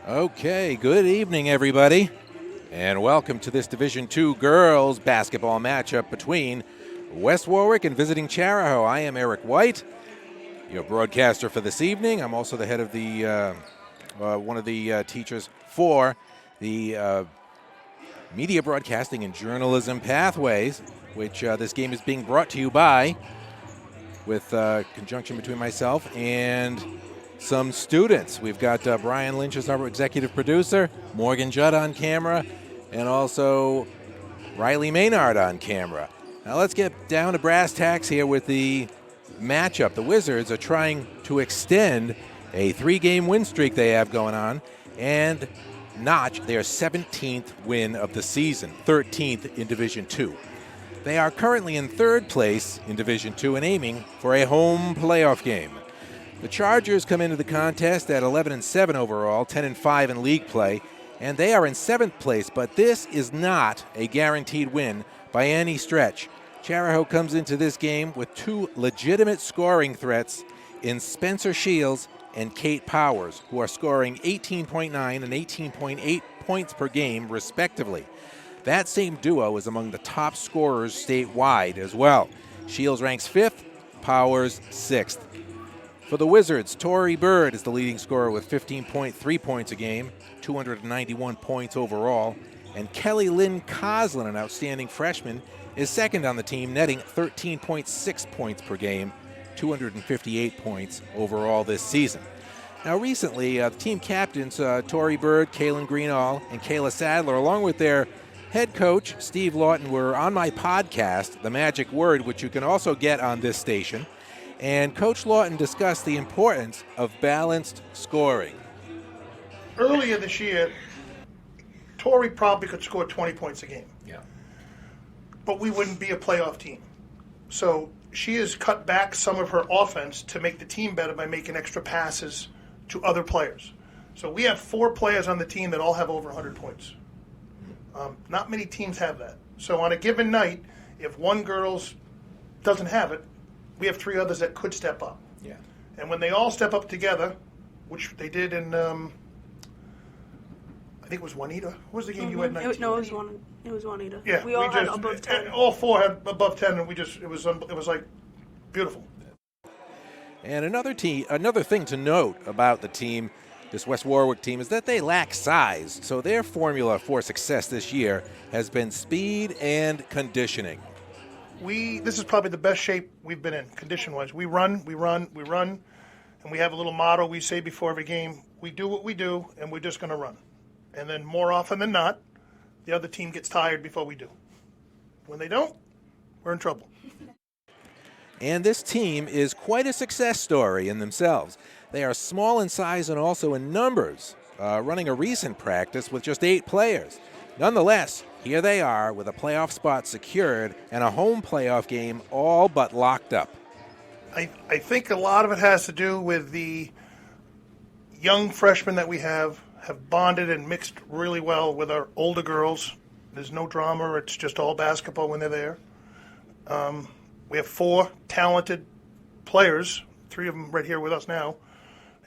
Okay, good evening, everybody, and welcome to this Division II girls basketball matchup between West Warwick and visiting Cariho. I am Eric White, your broadcaster for this evening. I'm also the head of the one of the teachers for the Media Broadcasting and Journalism Pathways, which this game is being brought to you by, with conjunction between myself and some students. We've got Brian Lynch as our executive producer, Morgan Judd on camera, and also Riley Maynard on camera. Now let's get down to brass tacks here with the matchup. The Wizards are trying to extend a 3-game win streak they have going on and notch their 17th win of the season, 13th in Division II. They are currently in 3rd place in Division II and aiming for a home playoff game. The Chargers come into the contest at 11-7 overall, 10-5 in league play, and they are in 7th place, but this is not a guaranteed win by any stretch. Cariho comes into this game with 2 legitimate scoring threats in Spencer Shields and Kate Powers, who are scoring 18.9 and 18.8 points per game, respectively. That same duo is among the top scorers statewide as well. Shields ranks 5th, Powers 6th. For the Wizards, Tori Bird is the leading scorer with 15.3 points a game, 291 points overall, and Kelly Lynn Coslin, an outstanding freshman, is second on the team, netting 13.6 points per game, 258 points overall this season. Now recently, the team captains Tori Bird, Kaylin Greenall, and Kayla Sadler, along with their head coach, Steve Lawton, were on my podcast, The Magic Word, which you can also get on this station. And Coach Lawton discussed the importance of balanced scoring. Earlier this year, Tori probably could score 20 points a game. Yeah. But we wouldn't be a playoff team. So she has cut back some of her offense to make the team better by making extra passes to other players. So we have 4 players on the team that all have over 100 points. Not many teams have that. So on a given night, if one girl doesn't have it, we have 3 others that could step up. Yeah. And when they all step up together, which they did in, I think it was Juanita. What was the game you had 19? No, it was Juanita. Yeah. We all had above 10. All 4 had above 10, and it was like beautiful. And another thing to note about the team, this West Warwick team, is that they lack size. So their formula for success this year has been speed and conditioning. This is probably the best shape we've been in, condition-wise. We run, and we have a little motto we say before every game: we do what we do, and we're just going to run. And then more often than not, the other team gets tired before we do. When they don't, we're in trouble. And this team is quite a success story in themselves. They are small in size and also in numbers, running a recent practice with just 8 players. Nonetheless, here they are with a playoff spot secured and a home playoff game all but locked up. I think a lot of it has to do with the young freshmen that we have bonded and mixed really well with our older girls. There's no drama. It's just all basketball when they're there. We have 4 talented players, 3 of them right here with us now.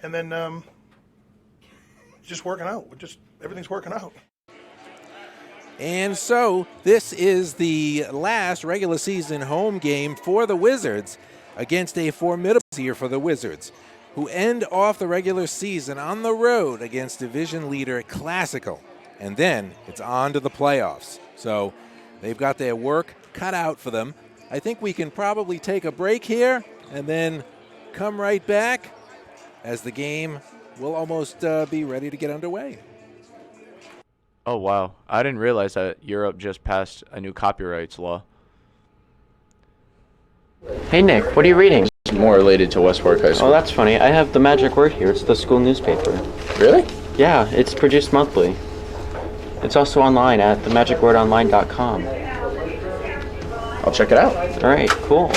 And then just working out. Everything's working out. And so this is the last regular season home game for the Wizards against a formidable year for the Wizards, who end off the regular season on the road against division leader Classical. And then it's on to the playoffs. So they've got their work cut out for them. I think we can probably take a break here and then come right back as the game will almost be ready to get underway. Oh, wow. I didn't realize that Europe just passed a new copyrights law. Hey, Nick, what are you reading? It's more related to West Warwick High School. Oh, that's funny. I have The Magic Word here. It's the school newspaper. Really? Yeah, it's produced monthly. It's also online at themagicwordonline.com. I'll check it out. All right, cool.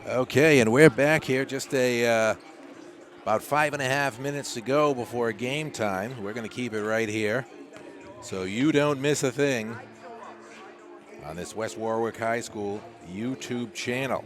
Okay, and we're back here just about 5.5 minutes to go before game time. We're going to keep it right here so you don't miss a thing on this West Warwick High School YouTube channel.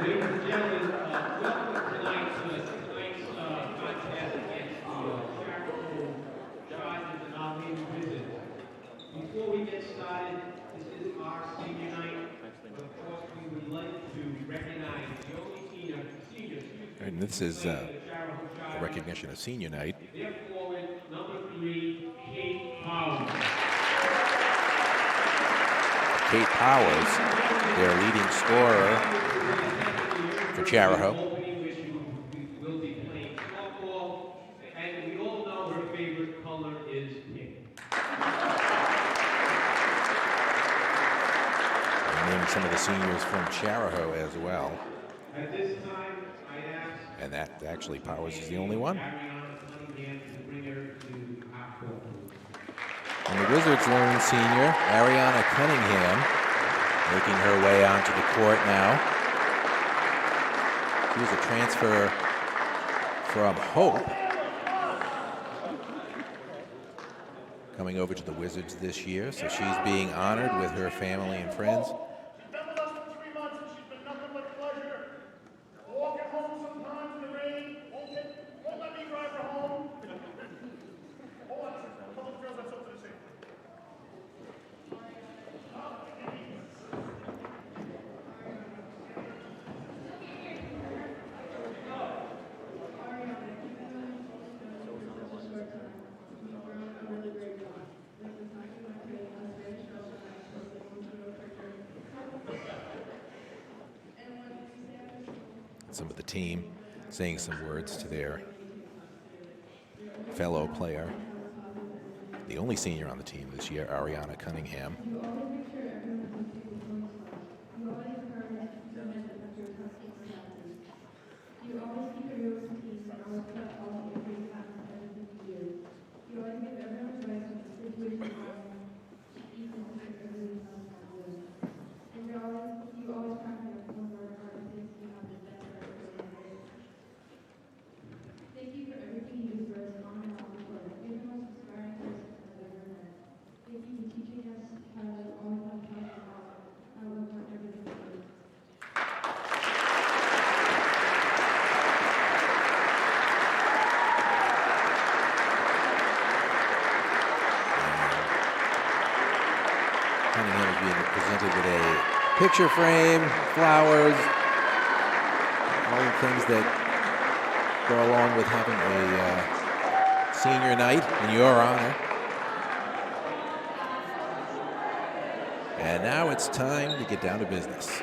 Ladies and gentlemen, welcome tonight's contest against the Cariho Chargers and our main visit. Before we get started, this is our senior night. But of course, we would like to recognize the only senior. And this is a recognition of senior night. Their forward, number 3, Kate Powers. Kate Powers, their leading scorer for Cariho. Will be playing softball, and we all know her favorite color is pink. And then some of the seniors from Cariho as well. At this time, I ask And that actually Powers is the only one. to bring her to our court. And the Wizards' lone senior, Ariana Cunningham, making her way onto the court now. She was a transfer from Hope, coming over to the Wizards this year, so she's being honored with her family and friends. She's been with us for 3 months and she's been nothing but pleasure. Walking home sometimes in the rain. Won't let me drive her home. Hold on, a couple of girls have something to say. Some of the team saying some words to their fellow player. The only senior on the team this year, Ariana Cunningham. Cunningham is being presented with a picture frame, flowers, all the things that go along with having a senior night in your honor. And now it's time to get down to business.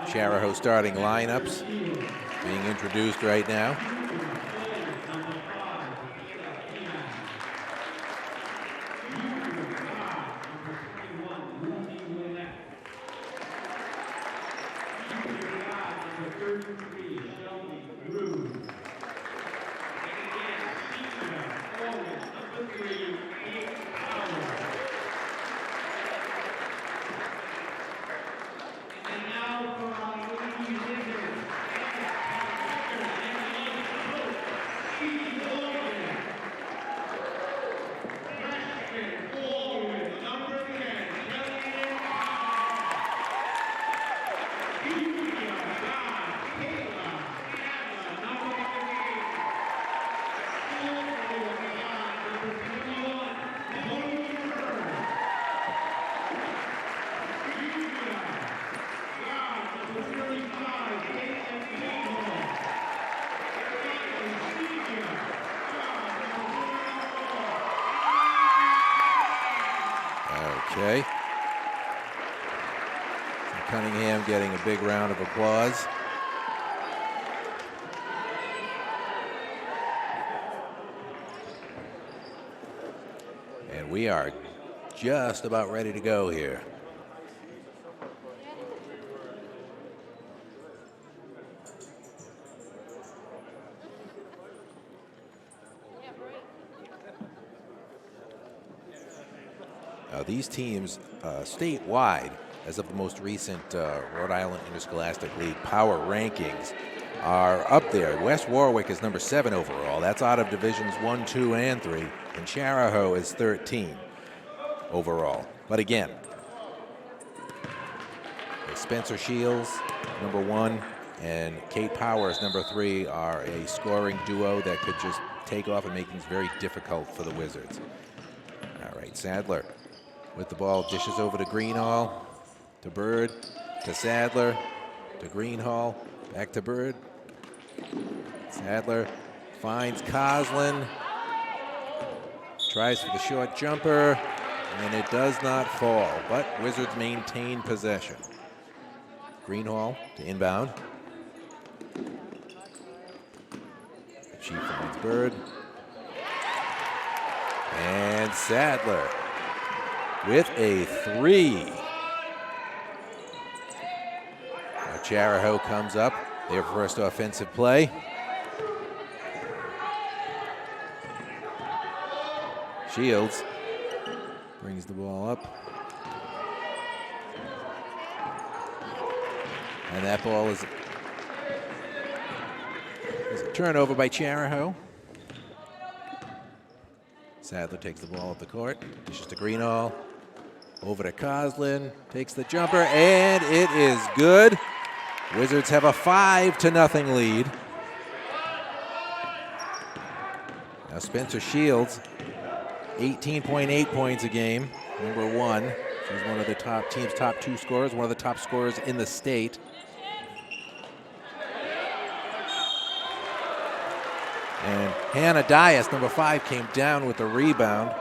Cariho starting lineups being introduced right now. Okay. Cunningham getting a big round of applause. And we are just about ready to go here. Now these teams statewide, as of the most recent Rhode Island Interscholastic League power rankings, are up there. West Warwick is number 7 overall. That's out of divisions 1, 2, and 3. And Cariho is 13 overall. But again, Spencer Shields, number 1, and Kate Powers, number 3, are a scoring duo that could just take off and make things very difficult for the Wizards. All right, Sadler with the ball, dishes over to Greenhall, to Bird, to Sadler, to Greenhall, back to Bird. Sadler finds Coslin, tries for the short jumper, and it does not fall, but Wizards maintain possession. Greenhall to inbound. She finds Bird. And Sadler with a 3. Now Cariho comes up, their first offensive play. Shields brings the ball up. And that ball is a turnover by Cariho. Sadler takes the ball up the court, dishes to Greenhall, over to Coslin, takes the jumper, and it is good. Wizards have a 5-0 lead. Now Spencer Shields, 18.8 points a game, number 1. She's one of the team's top 2 scorers, one of the top scorers in the state. And Hannah Dias, number 5, came down with the rebound,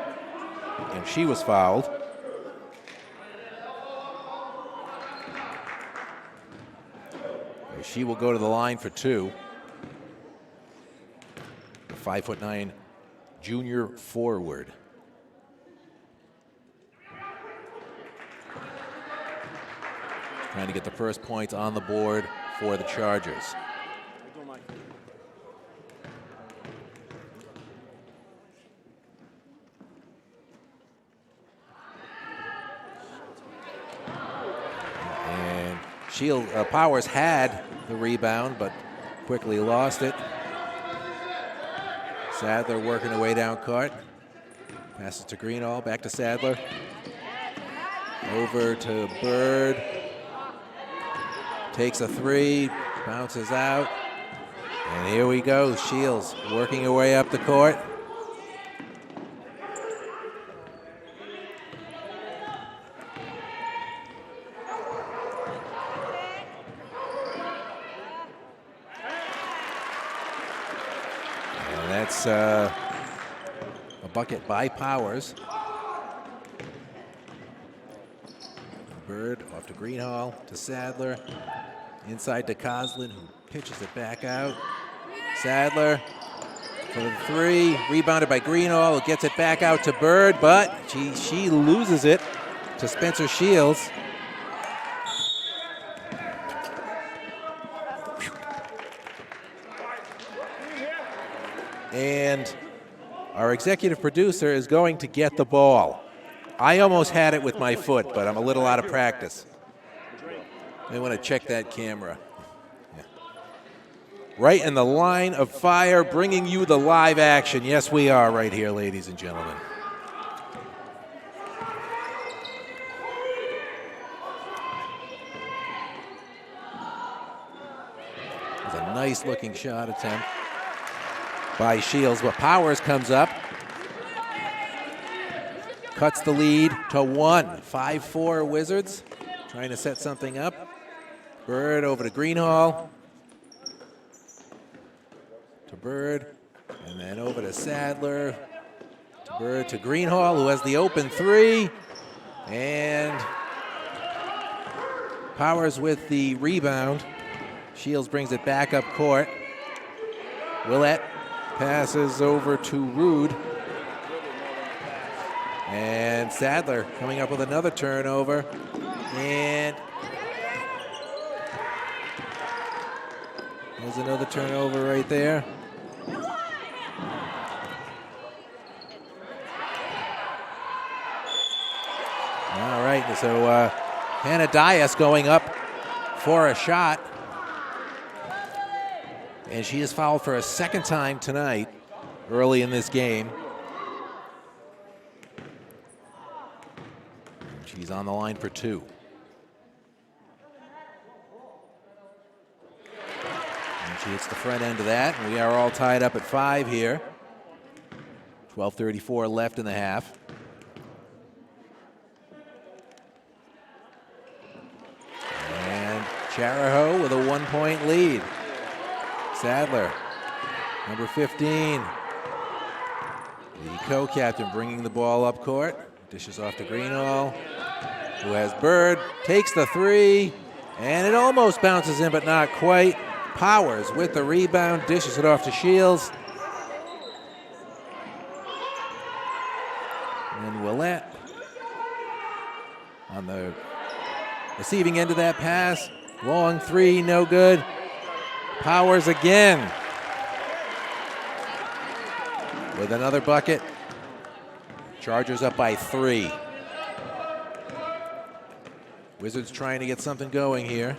and she was fouled. She will go to the line for 2. The 5'9" junior forward. Trying to get the first points on the board for the Chargers. Powers had the rebound, but quickly lost it. Sadler working her way down court. Passes to Greenhall, back to Sadler. Over to Bird. Takes a 3, bounces out. And here we go, Shields working her way up the court. That's a bucket by Powers. Bird off to Greenhall, to Sadler. Inside to Coslin, who pitches it back out. Sadler for the 3, rebounded by Greenhall, who gets it back out to Bird, but she loses it to Spencer Shields. And our executive producer is going to get the ball. I almost had it with my foot, but I'm a little out of practice. I want to check that camera. Yeah. Right in the line of fire, bringing you the live action. Yes, we are right here, ladies and gentlemen. was a nice looking shot attempt by Shields, but Powers comes up. Cuts the lead to 1. 5-4 Wizards. Trying to set something up. Bird over to Greenhall. To Bird. And then over to Sadler. To Bird to Greenhall, who has the open 3. And Powers with the rebound. Shields brings it back up court. Willett passes over to Rude. And Sadler coming up with another turnover. And there's another turnover right there. All right, so Hannah Dias going up for a shot. And she is fouled for a second time tonight early in this game. She's on the line for 2. And she hits the front end of that. And we are all tied up at 5 here. 12:34 left in the half. And Cariho with a 1-point lead. Sadler, number 15. The co-captain bringing the ball up court. Dishes off to Greenhall, who has Bird, takes the 3, and it almost bounces in, but not quite. Powers with the rebound, dishes it off to Shields. And then Willett on the receiving end of that pass. Long 3, no good. Powers again with another bucket. Chargers up by 3. Wizards trying to get something going here.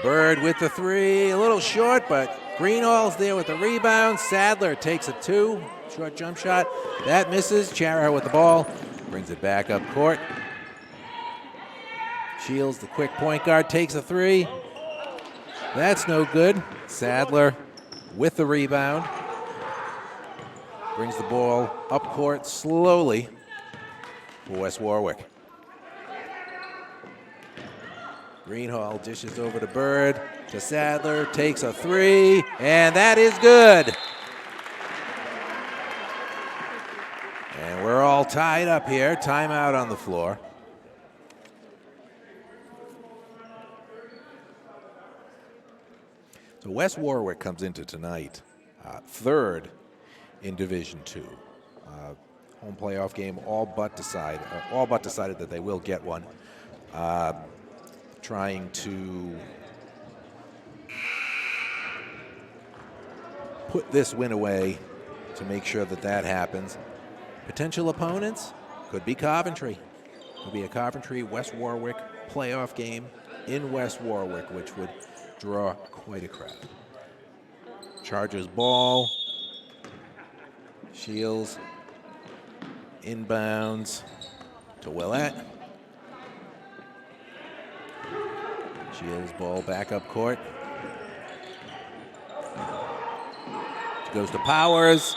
Bird with the 3, a little short, but Greenhall's there with the rebound. Sadler takes a 2, short jump shot. That misses. Cariho with the ball, brings it back up court. Shields, the quick point guard, takes a 3. That's no good. Sadler with the rebound. Brings the ball up court slowly for West Warwick. Greenhall dishes over to Bird, to Sadler, takes a 3, and that is good. And we're all tied up here. Timeout on the floor. So West Warwick comes into tonight 3rd in Division II. Home playoff game, all but decided that they will get one. Trying to put this win away to make sure that that happens. Potential opponents could be Coventry. Could be a Coventry-West Warwick playoff game in West Warwick, which would draw quite a crowd. Chargers ball. Shields inbounds to Willett. Shields ball back up court. It goes to Powers,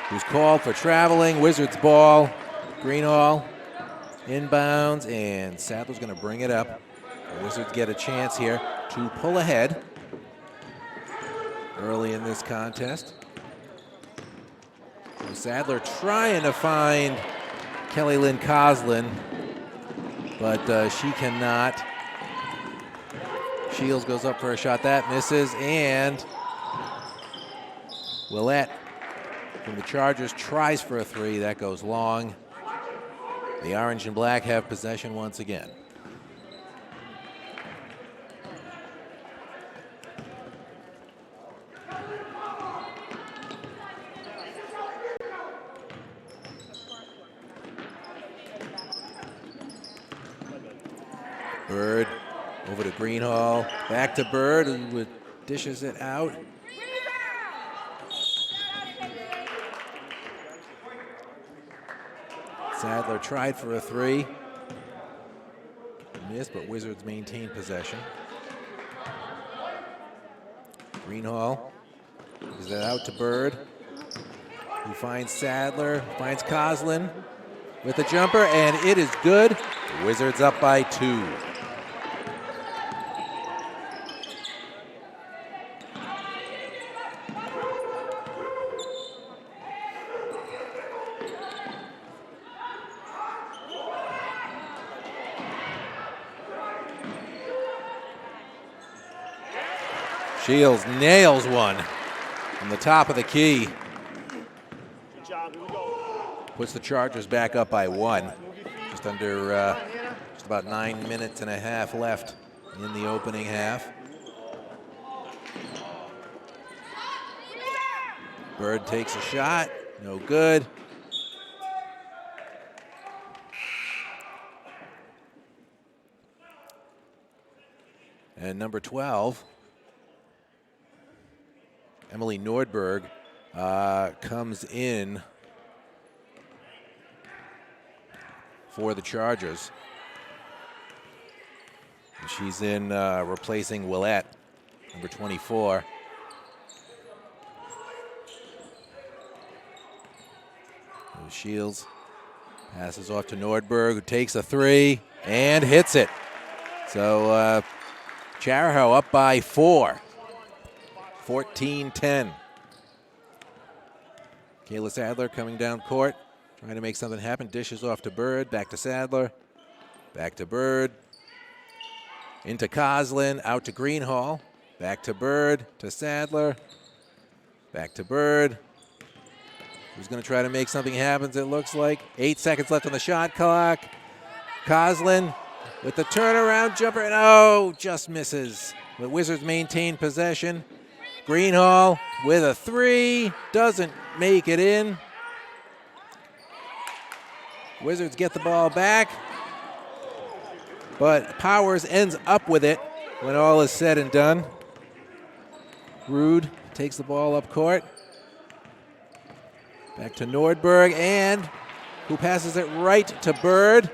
who's called for traveling. Wizards ball. Greenhall inbounds, and Sadler's going to bring it up. The Wizards get a chance here to pull ahead early in this contest. So Sadler trying to find Kelly Lynn Coslin, but she cannot. Shields goes up for a shot. That misses, and Willett from the Chargers tries for a 3. That goes long. The orange and black have possession once again. Bird over to Greenhall, back to Bird, who dishes it out. Sadler tried for a 3. missed, but Wizards maintain possession. Greenhall gives it out to Bird. He finds Sadler, finds Coslin with a jumper, and it is good. Wizards up by 2. Shields nails one from the top of the key. Puts the Chargers back up by 1. Just about 9 minutes and a half left in the opening half. Bird takes a shot, no good. And number 12, Emily Nordberg, comes in for the Chargers. And she's in replacing Willette, number 24. Shields passes off to Nordberg, who takes a 3 and hits it. So Cariho up by 4. 14-10. Kayla Sadler coming down court, trying to make something happen. Dishes off to Bird, back to Sadler, back to Bird, into Coslin, out to Greenhall, back to Bird, to Sadler, back to Bird. Who's going to try to make something happen, it looks like. 8 seconds left on the shot clock. Coslin with the turnaround jumper, and oh, just misses. The Wizards maintain possession. Greenhall with a 3, doesn't make it in. Wizards get the ball back, but Powers ends up with it when all is said and done. Rude takes the ball up court. Back to Nordberg, and who passes it right to Bird,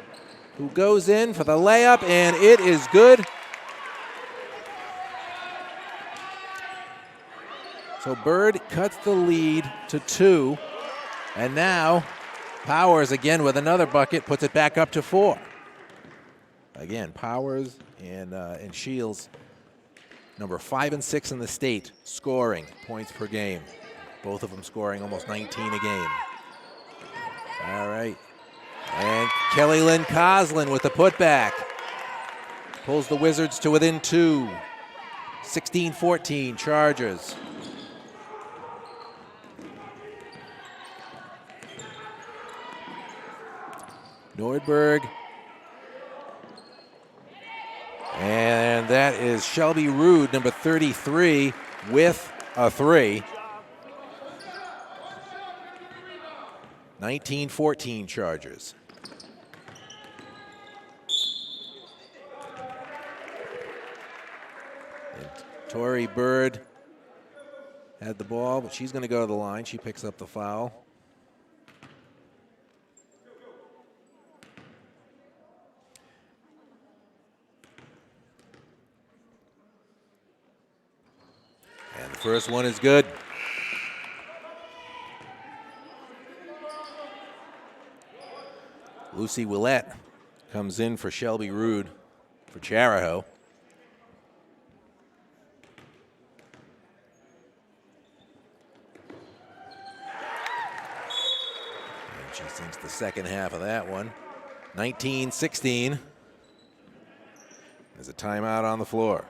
who goes in for the layup, and it is good. So Bird cuts the lead to 2, and now Powers again with another bucket puts it back up to 4. Again, Powers and Shields, number 5 and 6 in the state, scoring points per game. Both of them scoring almost 19 a game. All right, and Kelly Lynn Coslin with the putback. Pulls the Wizards to within 2. 16-14 Chargers. Nordberg. And that is Shelby Rude, number 33, with a 3. 19-14 Chargers. And Tori Bird had the ball, but she's going to go to the line. She picks up the foul. First one is good. Lucy Willette comes in for Shelby Rude for Cariho. And she sinks the second half of that one. 19-16. There's a timeout on the floor.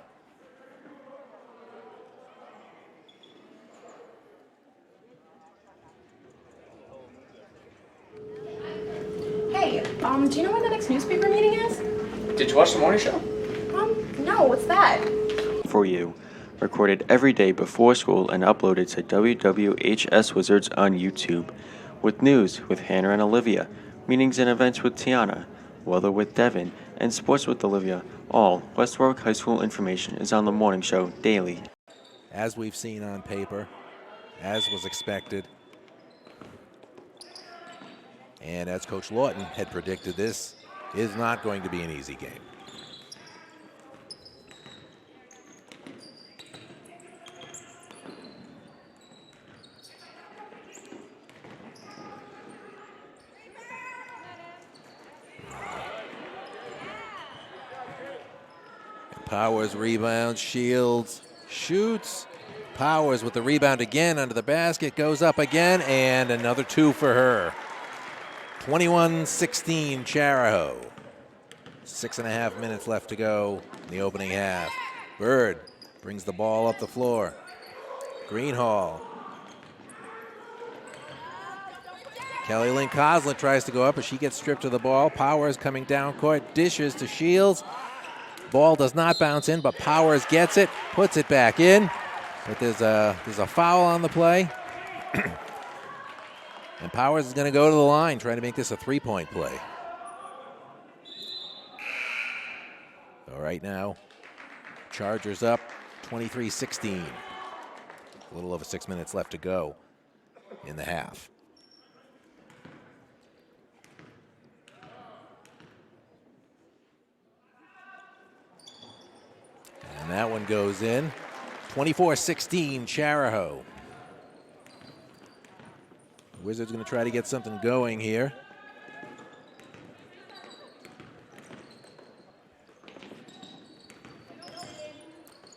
Do you know when the next newspaper meeting is? Did you watch the morning show? No, what's that? For you, recorded every day before school and uploaded to WWHS Wizards on YouTube. With news with Hannah and Olivia, meetings and events with Tiana, weather with Devin, and sports with Olivia. All West Warwick High School information is on the morning show daily. As we've seen on paper, as was expected, and as Coach Lawton had predicted, this is not going to be an easy game. Powers rebounds, Shields shoots. Powers with the rebound again under the basket, goes up again, and another 2 for her. 21-16 Chariho. 6.5 minutes left to go in the opening half. Bird brings the ball up the floor. Greenhall. Kelly Lynn Coslin tries to go up, but she gets stripped of the ball. Powers coming down court, dishes to Shields. Ball does not bounce in, but Powers gets it, puts it back in. But there's a foul on the play. And Powers is going to go to the line, trying to make this a 3-point play. So right now, Chargers up 23-16. A little over 6 minutes left to go in the half. And that one goes in. 24-16 Chariho. Wizards going to try to get something going here.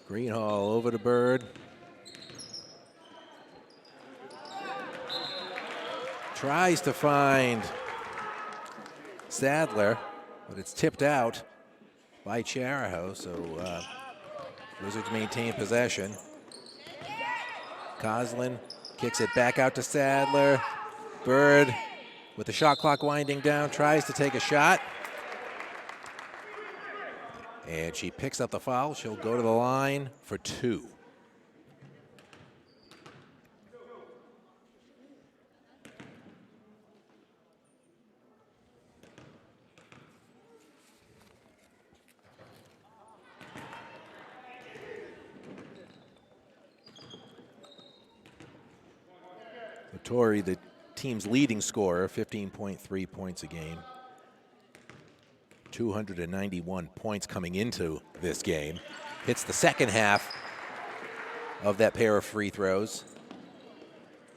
Greenhall over to Bird. Tries to find Sadler, but it's tipped out by Chariho, so Wizards maintain possession. Coslin kicks it back out to Sadler. Bird, with the shot clock winding down, tries to take a shot. And she picks up the foul. She'll go to the line for 2. Torrey, the team's leading scorer, 15.3 points a game. 291 points coming into this game. Hits the second half of that pair of free throws.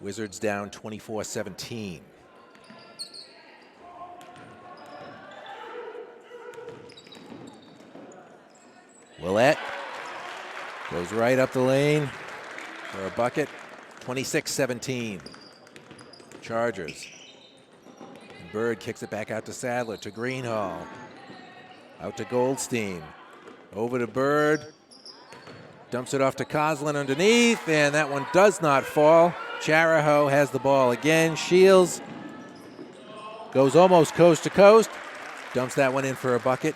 Wizards down 24-17. Willett goes right up the lane for a bucket. 26-17. Chargers. And Bird kicks it back out to Sadler, to Greenhall. Out to Goldstein. Over to Bird. Dumps it off to Coslin underneath, and that one does not fall. Chariho has the ball again. Shields goes almost coast to coast. Dumps that one in for a bucket.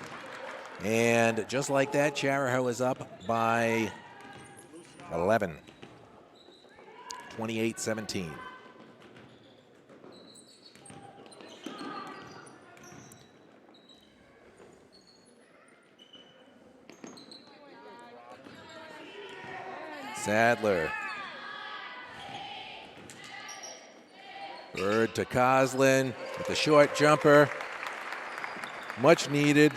And just like that, Chariho is up by 11. 28-17. Sadler. Bird to Coslin with the short jumper. Much needed.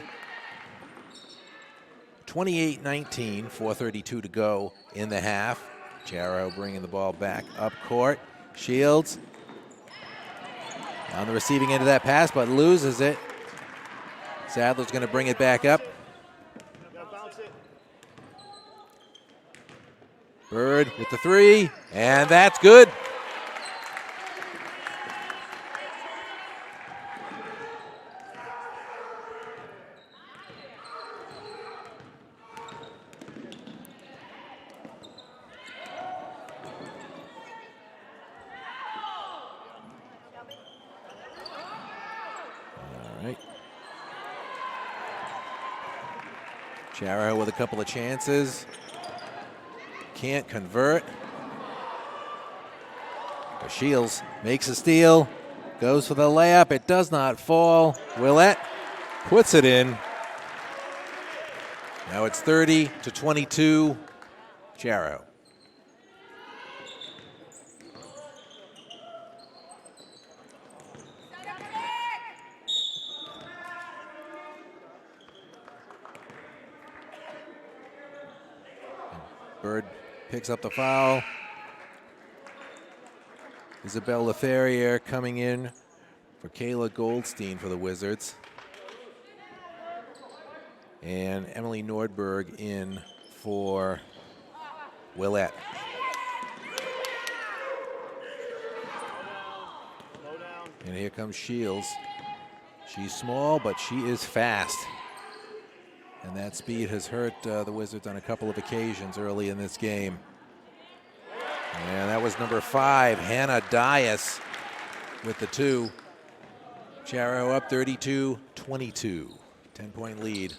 28-19, 4:32 to go in the half. Chariho bringing the ball back up court. Shields on the receiving end of that pass, but loses it. Sadler's going to bring it back up. Bird with the 3, and that's good. All right. Chariho with a couple of chances. Can't convert. Shields makes a steal, goes for the layup. It does not fall. Willett puts it in. Now it's 30-22, Chariho. Bird picks up the foul. Isabelle Leferrier coming in for Kayla Goldstein for the Wizards. And Emily Nordberg in for Willette. And here comes Shields. She's small, but she is fast. And that speed has hurt the Wizards on a couple of occasions early in this game. And that was number 5, Hannah Dias with the 2. Cariho up 32-22. 10-point lead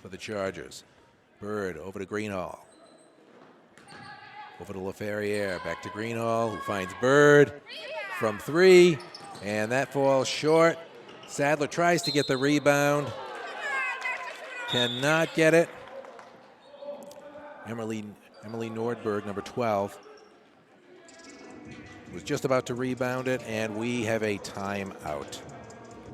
for the Chargers. Bird over to Greenhall. Over to LaFerriere. Back to Greenhall, who finds Bird from 3. And that falls short. Sadler tries to get the rebound. Cannot get it. Emily Nordberg, number 12, was just about to rebound it, and we have a timeout.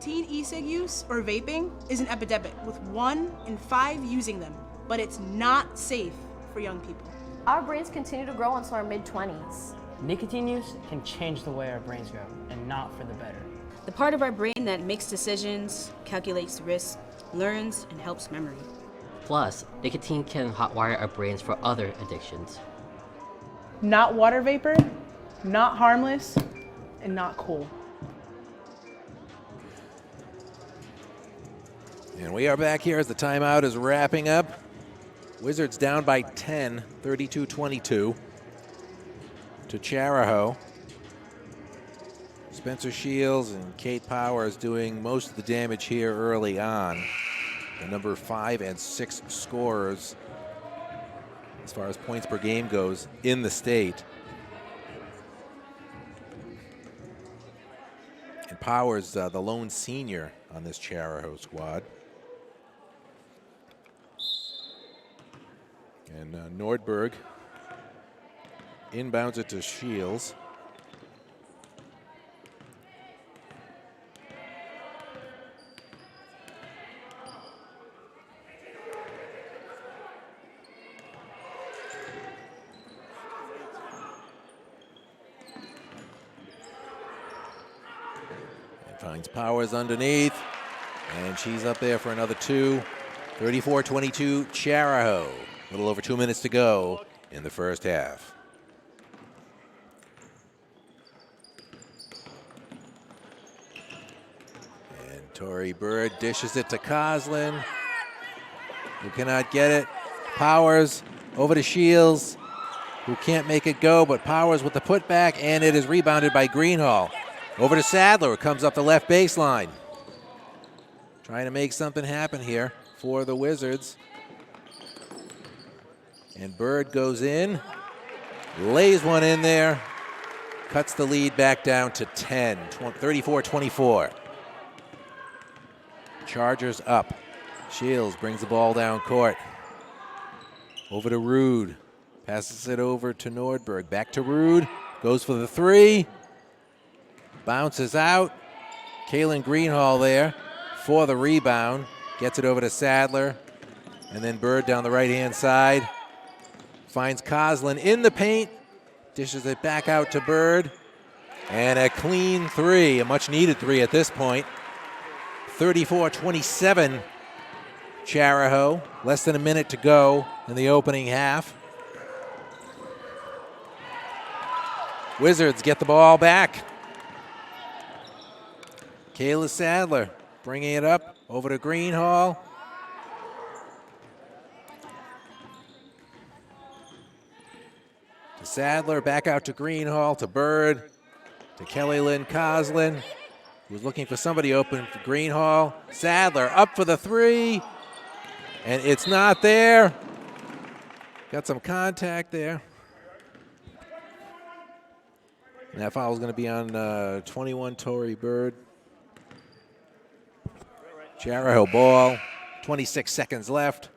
Teen e-cig use or vaping is an epidemic, with 1 in 5 using them, but it's not safe for young people. Our brains continue to grow until our mid-20s. Nicotine use can change the way our brains grow, and not for the better. The part of our brain that makes decisions, calculates risk, learns, and helps memory. Plus, nicotine can hotwire our brains for other addictions. Not water vapor, not harmless, and not cool. And we are back here as the timeout is wrapping up. Wizards down by 10, 32-22 to Charahoe. Spencer Shields and Kate Powers doing most of the damage here early on. The number 5 and 6 scorers as far as points per game goes in the state. And Powers, the lone senior on this Charahoe squad. And Nordberg inbounds it to Shields. Finds Powers underneath, and she's up there for another 2. 34-22 Charahoe. A little over 2 minutes to go in the first half. And Tori Bird dishes it to Coslin, who cannot get it. Powers over to Shields, who can't make it go, but Powers with the putback, and it is rebounded by Greenhall. Over to Sadler, who comes up the left baseline. Trying to make something happen here for the Wizards. And Bird goes in, lays one in there, cuts the lead back down to 10, 34-24. Chargers up. Shields brings the ball down court. Over to Rude, passes it over to Nordberg. Back to Rude, goes for the 3. Bounces out. Kaylin Greenhall there for the rebound. Gets it over to Sadler. And then Bird down the right-hand side. Finds Coslin in the paint. Dishes it back out to Bird. And a clean 3, a much-needed 3 at this point. 34-27 Charahoe. Less than a minute to go in the opening half. Wizards get the ball back. Kayla Sadler bringing it up over to Greenhall. To Sadler, back out to Greenhall, to Bird, to Kelly Lynn Coslin, who's looking for somebody open for Greenhall. Sadler up for the 3, and it's not there. Got some contact there. And that foul is going to be on 21 Tori Bird. Charahoe ball, 26 seconds left.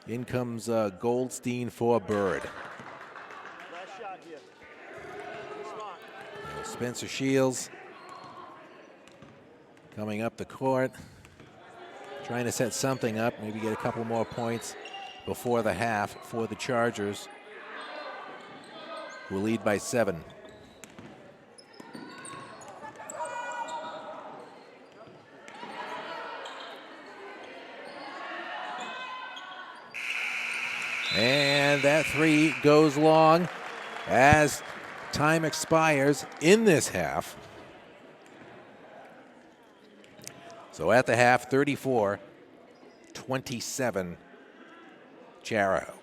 In comes Goldstein for Bird. Spencer Shields coming up the court, trying to set something up, maybe get a couple more points before the half for the Chargers, who lead by 7. And that three goes long as time expires in this half. So at the half, 34-27, Cariho.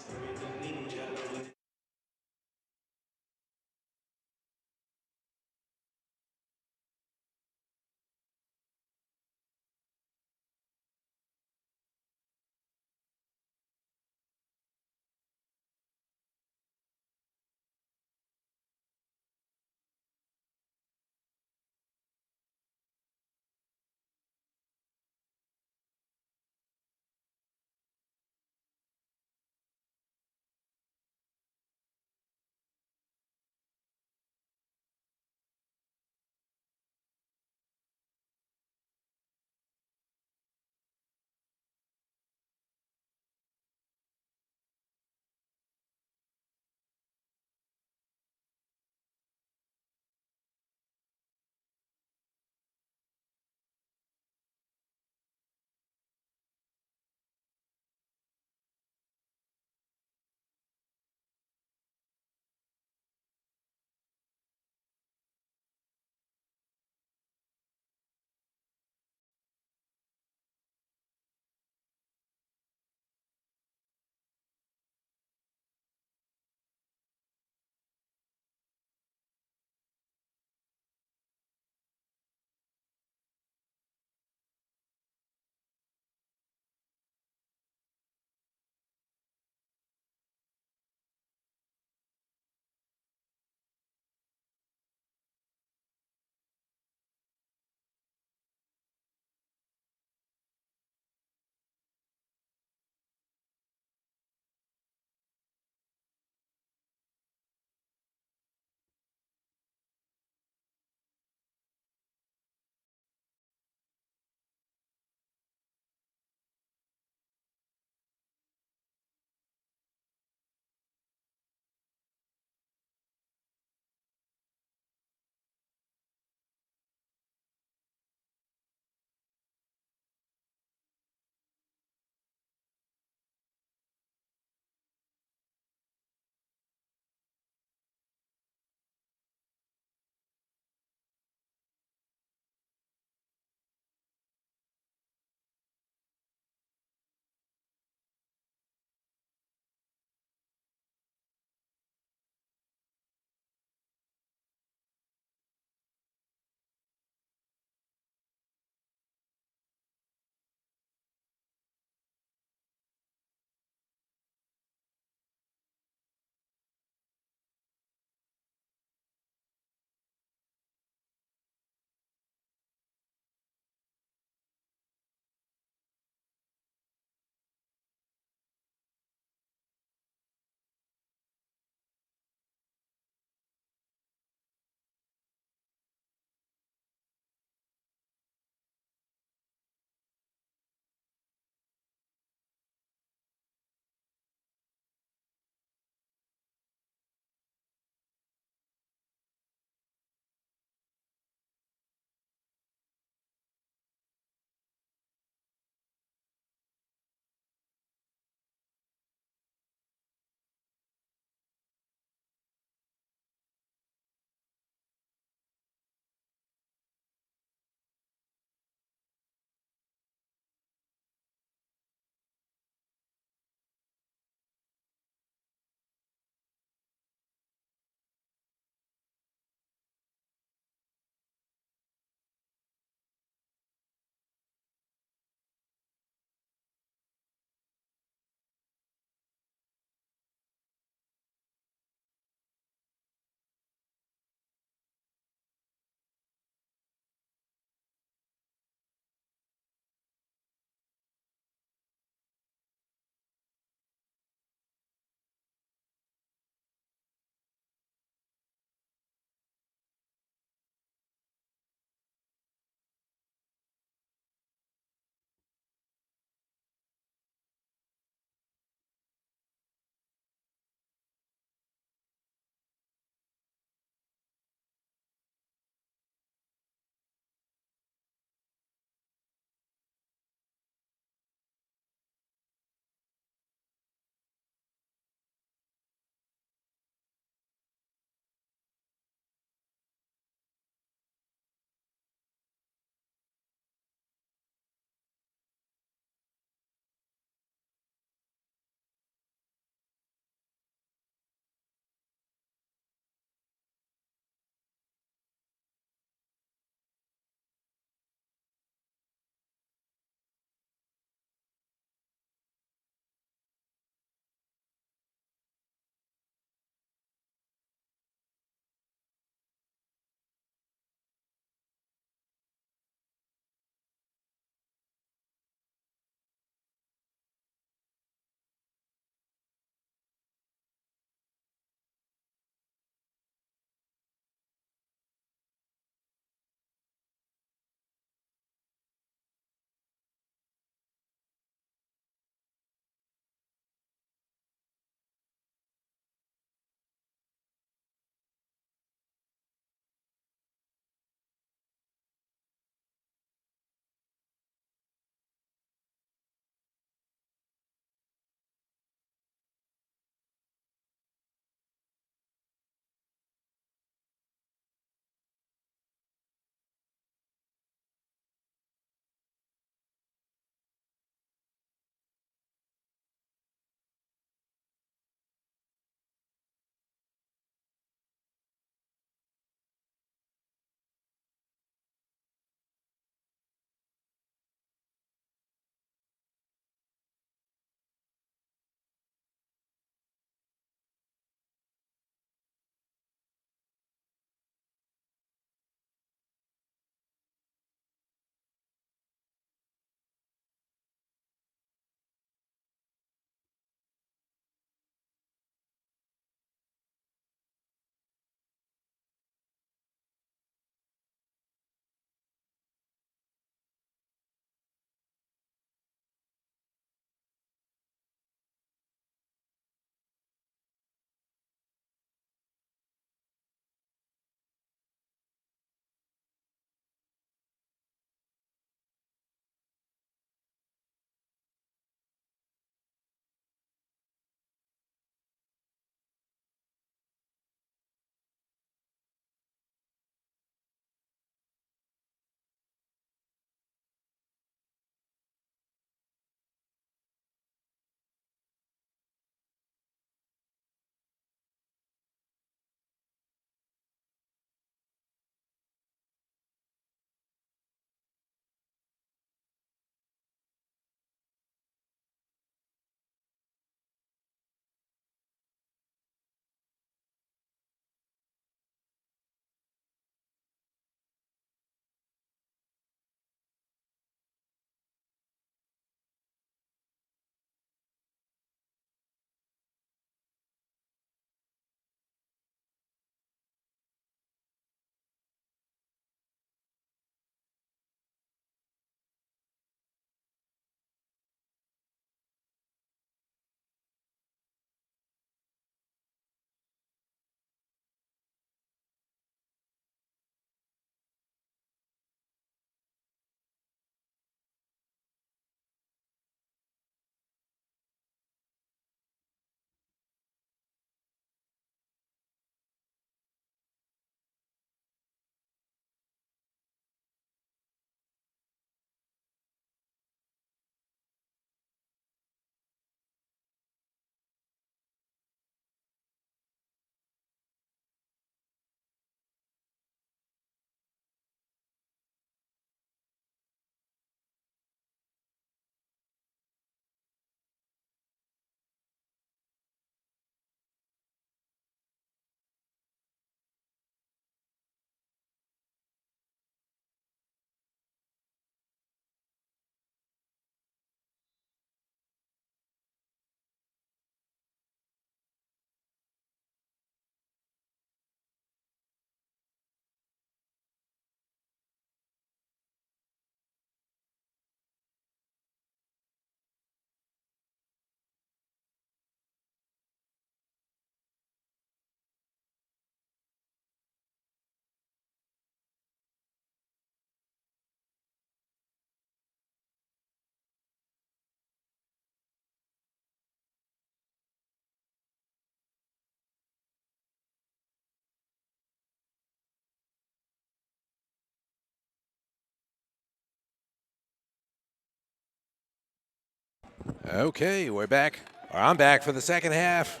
Okay, we're back. Or I'm back for the second half.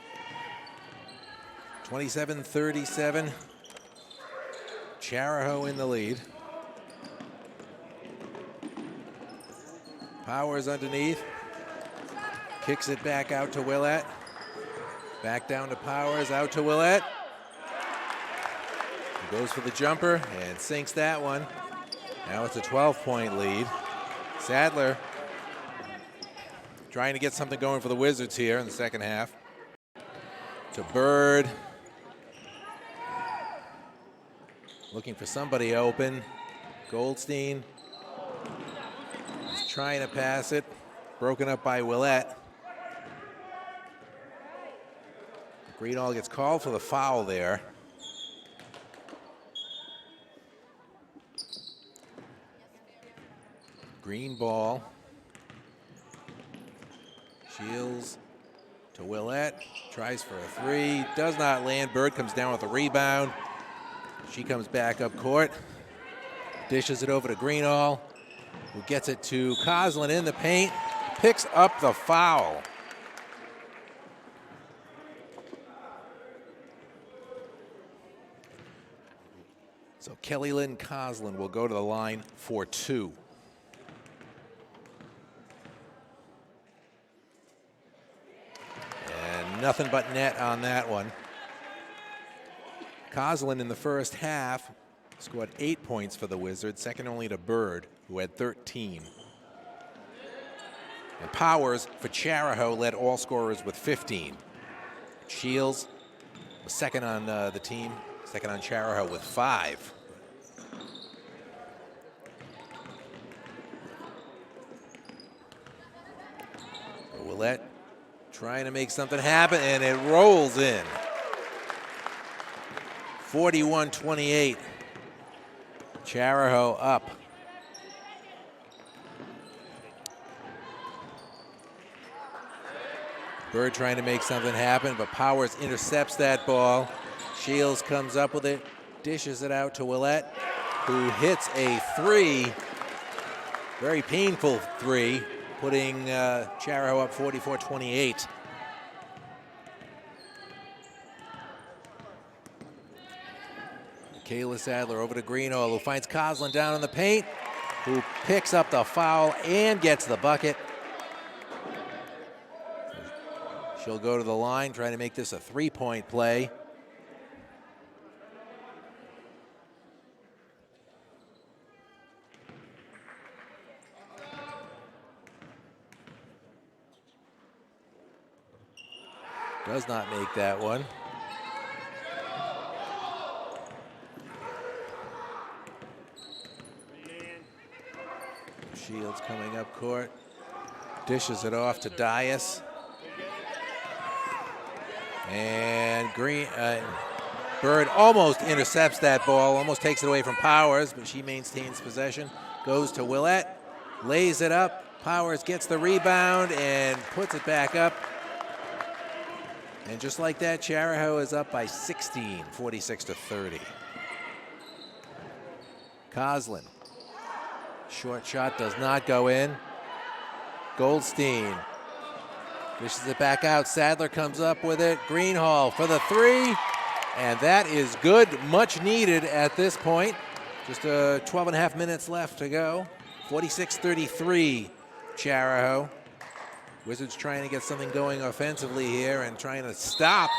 27-37. Cariho in the lead. Powers underneath. Kicks it back out to Willett. Back down to Powers, out to Willett. He goes for the jumper and sinks that one. Now it's a 12-point lead. Sadler trying to get something going for the Wizards here in the second half. To Bird. Looking for somebody open. Goldstein is trying to pass it. Broken up by Willett. Greenall gets called for the foul there. Green ball. Shields to Willett. Tries for a three. Does not land. Bird comes down with a rebound. She comes back up court. Dishes it over to Greenall, who gets it to Coslin in the paint. Picks up the foul. So Kelly Lynn Coslin will go to the line for two. And nothing but net on that one. Coslin in the first half scored 8 points for the Wizards, second only to Bird, who had 13. And Powers for Cariho led all scorers with 15. Shields was second on the team, second on Cariho with 5. Willett trying to make something happen, and it rolls in. 41-28. Cariho up. Bird trying to make something happen, but Powers intercepts that ball. Shields comes up with it, dishes it out to Willett, who hits a three. Very painful three, putting Cariho up 44-28. Kayla Sadler over to Greenall, who finds Coslin down in the paint, who picks up the foul and gets the bucket. She'll go to the line, trying to make this a three-point play. Does not make that one. Shields coming up court. Dishes it off to Dias. And Bird almost intercepts that ball, almost takes it away from Powers, but she maintains possession. Goes to Willett, lays it up. Powers gets the rebound and puts it back up. And just like that, Cariho is up by 16, 46-30. Coslin. Short shot does not go in. Goldstein dishes it back out. Sadler comes up with it. Greenall for the three. And that is good, much needed at this point. Just 12 and a half minutes left to go. 46-33, Cariho. Wizards trying to get something going offensively here and trying to stop.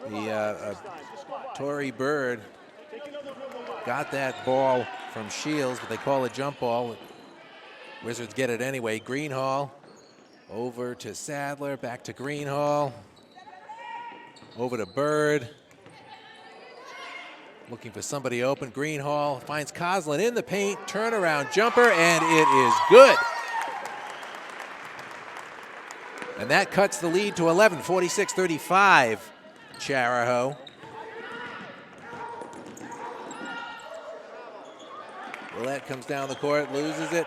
The Tory Bird got that ball from Shields, but they call it jump ball. Wizards get it anyway. Greenall over to Sadler, back to Greenall, over to Bird. Looking for somebody open. Greenall finds Coslin in the paint, turnaround jumper, and it is good. And that cuts the lead to 11, 46-35, Cariho. Willett comes down the court, loses it.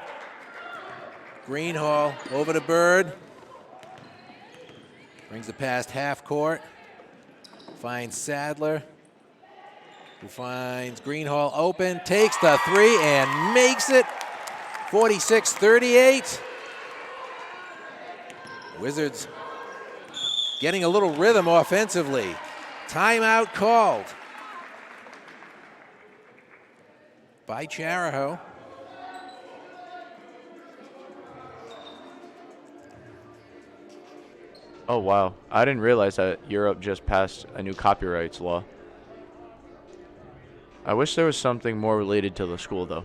Greenall over to Bird. Brings it past half court. Finds Sadler. who finds Greenhall open, takes the three and makes it. 46-38. Wizards getting a little rhythm offensively. Timeout called by Cariho. Oh, wow. I didn't realize that Europe just passed a new copyrights law. I wish there was something more related to the school, though.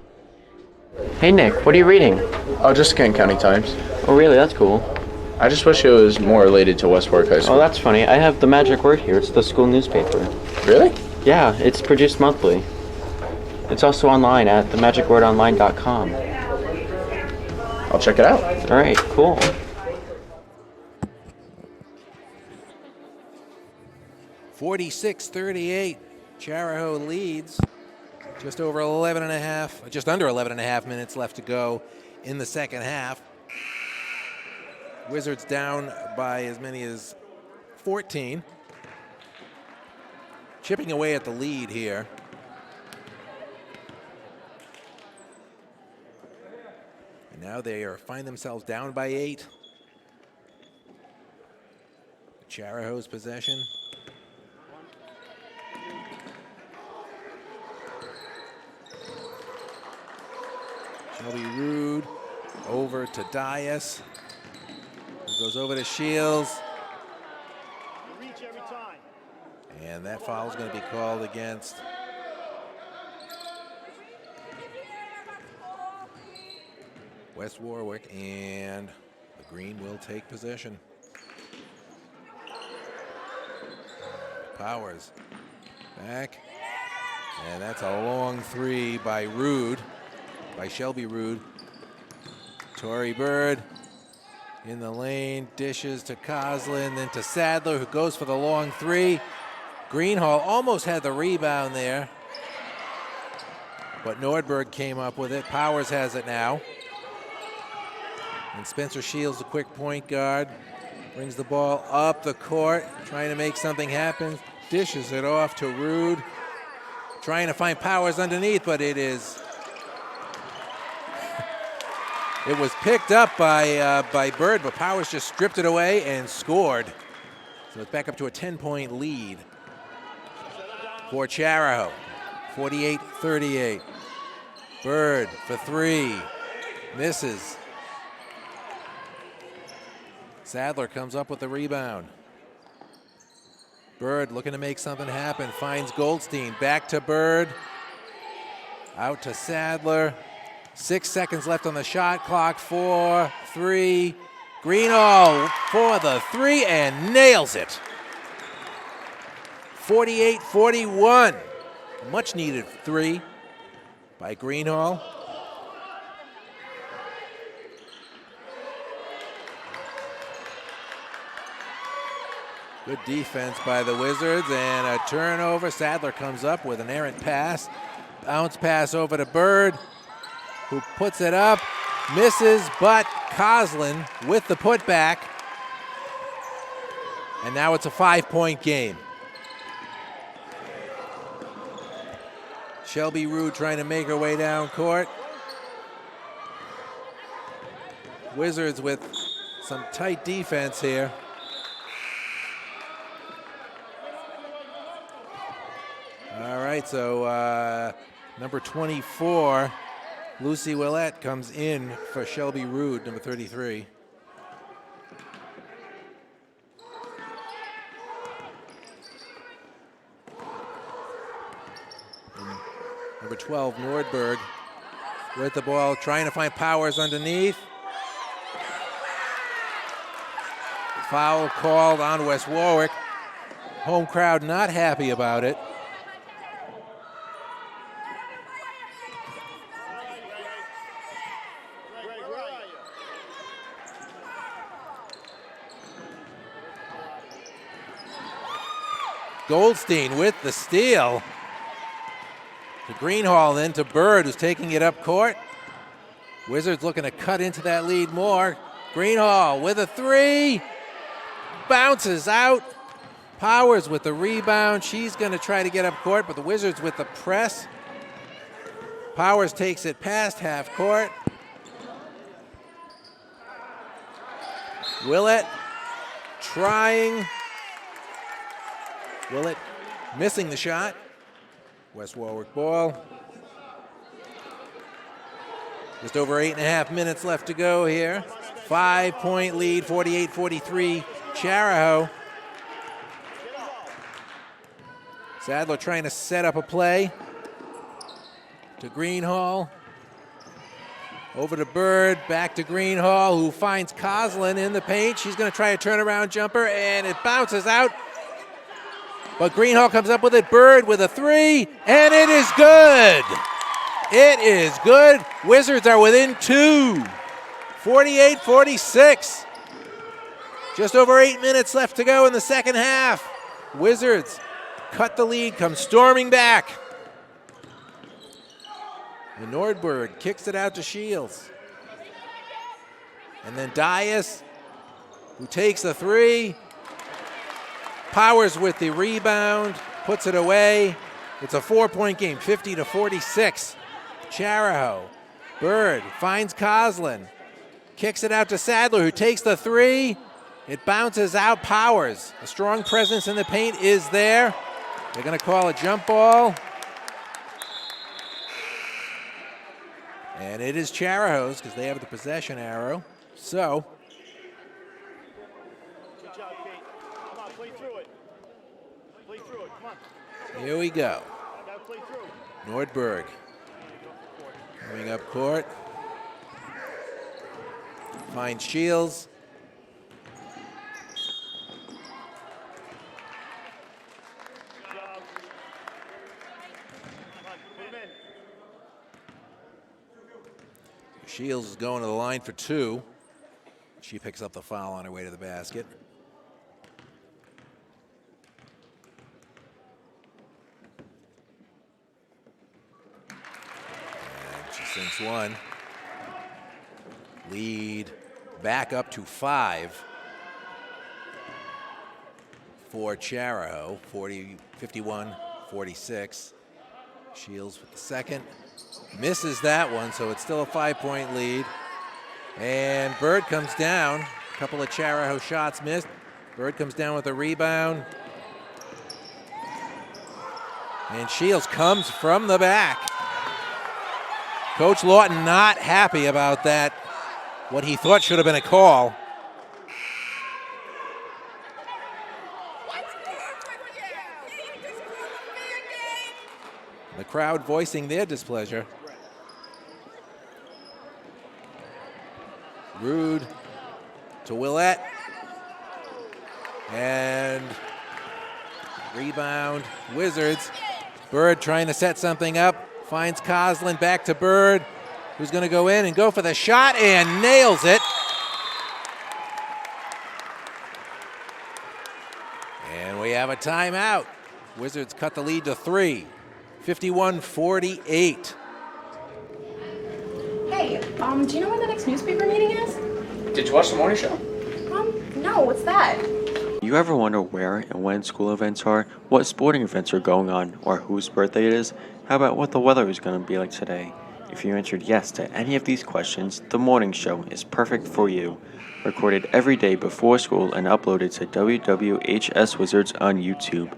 Hey Nick, what are you reading? Oh, just Kent County Times. Oh really, that's cool. I just wish it was more related to West Warwick High School. Oh, that's funny. I have the Magic Word here. It's the school newspaper. Really? Yeah, it's produced monthly. It's also online at themagicwordonline.com. I'll check it out. All right, cool. $46-38. Cariho leads. Just under 11 and a half minutes left to go in the second half. Wizards down by as many as 14. Chipping away at the lead here. And now they find themselves down by 8. Charaho's possession. Shelby Rude over to Dias. Goes over to Shields. And that foul is going to be called against West Warwick, and the Green will take possession. Powers back. And that's a long three by Shelby Rude. Torrey Bird in the lane, dishes to Coslin, then to Sadler, who goes for the long three. Greenhall almost had the rebound there, but Nordberg came up with it. Powers has it now. And Spencer Shields, the quick point guard, brings the ball up the court, trying to make something happen. Dishes it off to Rude, trying to find Powers underneath, but it was picked up by Bird, but Powers just stripped it away and scored. So it's back up to a 10-point lead for Cariho. 48-38. Bird for three. Misses. Sadler comes up with the rebound. Bird looking to make something happen. Finds Goldstein. Back to Bird. Out to Sadler. 6 seconds left on the shot clock. 4, 3. Greenhall for the three and nails it. 48-41. Much needed three by Greenhall. Good defense by the Wizards and a turnover. Sadler comes up with an errant pass. Bounce pass over to Bird, who puts it up, misses, but Coslin with the putback. And now it's a 5-point game. Shelby Rude trying to make her way down court. Wizards with some tight defense here. All right, so number 24, Lucy Willett comes in for Shelby Rude, number 33. And number 12, Nordberg, with the ball, trying to find Powers underneath. Foul called on West Warwick. Home crowd not happy about it. Goldstein with the steal. To Greenhall, then to Bird, who's taking it up court. Wizards looking to cut into that lead more. Greenhall with a three. Bounces out. Powers with the rebound. She's going to try to get up court, but the Wizards with the press. Powers takes it past half court. Willett trying. Willett missing the shot. West Warwick ball. Just over 8.5 minutes left to go here. 5-point lead, 48-43, Cariho. Sadler trying to set up a play to Greenhall. Over to Bird, back to Greenhall, who finds Coslin in the paint. She's going to try a turnaround jumper, and it bounces out. But Greenhall comes up with it. Bird with a three, and it is good. It is good. Wizards are within 2. 48-46. Just over 8 minutes left to go in the second half. Wizards cut the lead, come storming back. And Nordberg kicks it out to Shields. And then Dias, who takes the three. Powers with the rebound, puts it away. It's a 4-point game, 50-46. Cariho. Bird finds Coslin. Kicks it out to Sadler, who takes the three. It bounces out. Powers. A strong presence in the paint is there. They're going to call a jump ball. And it is Chariho's because they have the possession arrow. So, Good job, Kate. Come on, play through it. Play through it. Come on. here we go. Gotta play through. Nordberg coming up court. Finds Shields. Shields is going to the line for 2. She picks up the foul on her way to the basket. And she sinks one. Lead back up to 5 for Chariho, 51-46. Shields with the second. Misses that one, so it's still a 5-point lead. And Bird comes down. A couple of Chariho shots missed. Bird comes down with a rebound. And Shields comes from the back. Coach Lawton not happy about that, what he thought should have been a call. The crowd voicing their displeasure. Rude to Willett. And rebound, Wizards. Bird trying to set something up. Finds Coslin, back to Bird, who's going to go in and go for the shot and nails it. And we have a timeout. Wizards cut the lead to 3. 51-48. Hey, do you know when the next newspaper meeting is? Did you watch the morning show? No, what's that? You ever wonder where and when school events are, what sporting events are going on, or whose birthday it is? How about what the weather is going to be like today? If you answered yes to any of these questions, the morning show is perfect for you. Recorded every day before school and uploaded to WWHS Wizards on YouTube.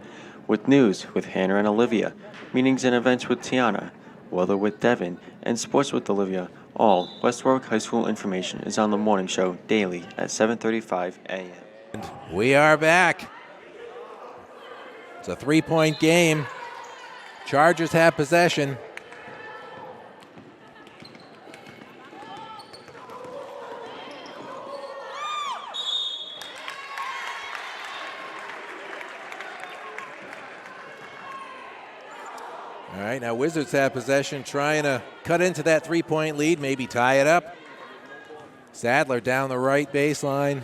With news with Hannah and Olivia, meetings and events with Tiana, weather with Devin, and sports with Olivia, all West Warwick High School information is on the morning show daily at 7:35 a.m. We are back. It's a 3-point game. Chargers have possession. All right, now Wizards have possession, trying to cut into that 3-point lead, maybe tie it up. Sadler down the right baseline.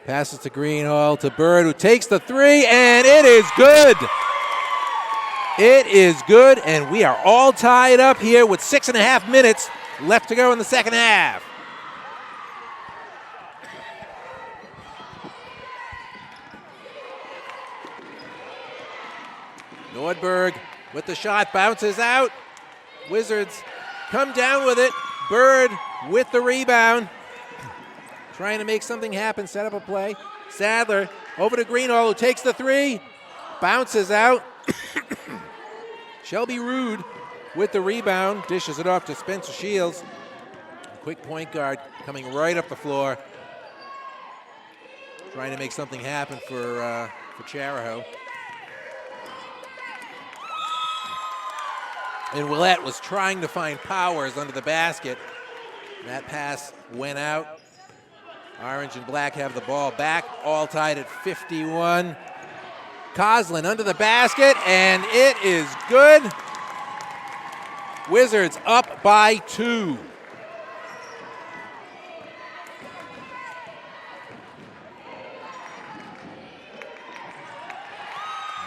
Passes to Greenhall, to Bird, who takes the three, and it is good. It is good, and we are all tied up here with 6.5 minutes left to go in the second half. Nordberg with the shot, bounces out. Wizards come down with it. Bird with the rebound. Trying to make something happen, set up a play. Sadler over to Greenhall, who takes the three. Bounces out. Shelby Rude with the rebound. Dishes it off to Spencer Shields. Quick point guard coming right up the floor. Trying to make something happen for Cariho. And Willette was trying to find Powers under the basket. That pass went out. Orange and black have the ball back, all tied at 51. Coslin under the basket, and it is good. Wizards up by 2.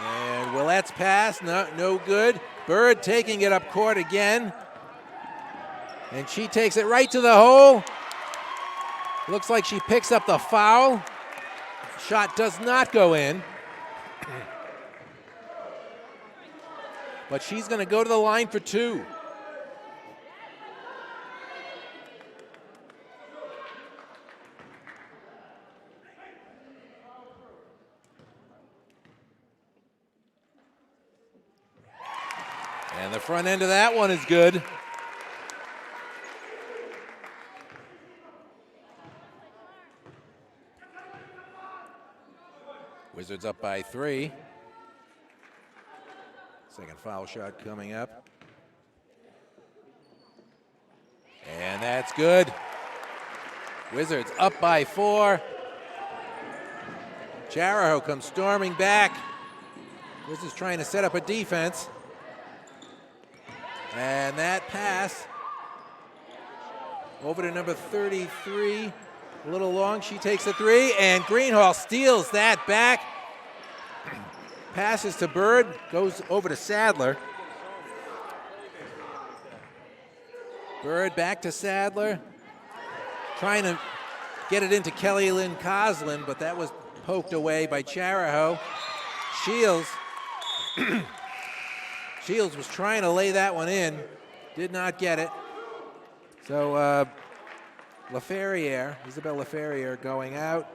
And Willette's pass, no good. Bird taking it up court again. And she takes it right to the hole. Looks like she picks up the foul. Shot does not go in. But she's going to go to the line for 2. And the front end of that one is good. Wizards up by 3. Second foul shot coming up. And that's good. Wizards up by 4. Cariho comes storming back. Wizards trying to set up a defense. And that pass over to number 33. A little long, she takes a 3, and Greenhall steals that back. Passes to Bird, goes over to Sadler. Bird back to Sadler. Trying to get it into Kelly Lynn Coslin, but that was poked away by Cariho. Shields. Shields was trying to lay that one in, did not get it. So LaFerriere, Isabel LaFerriere going out.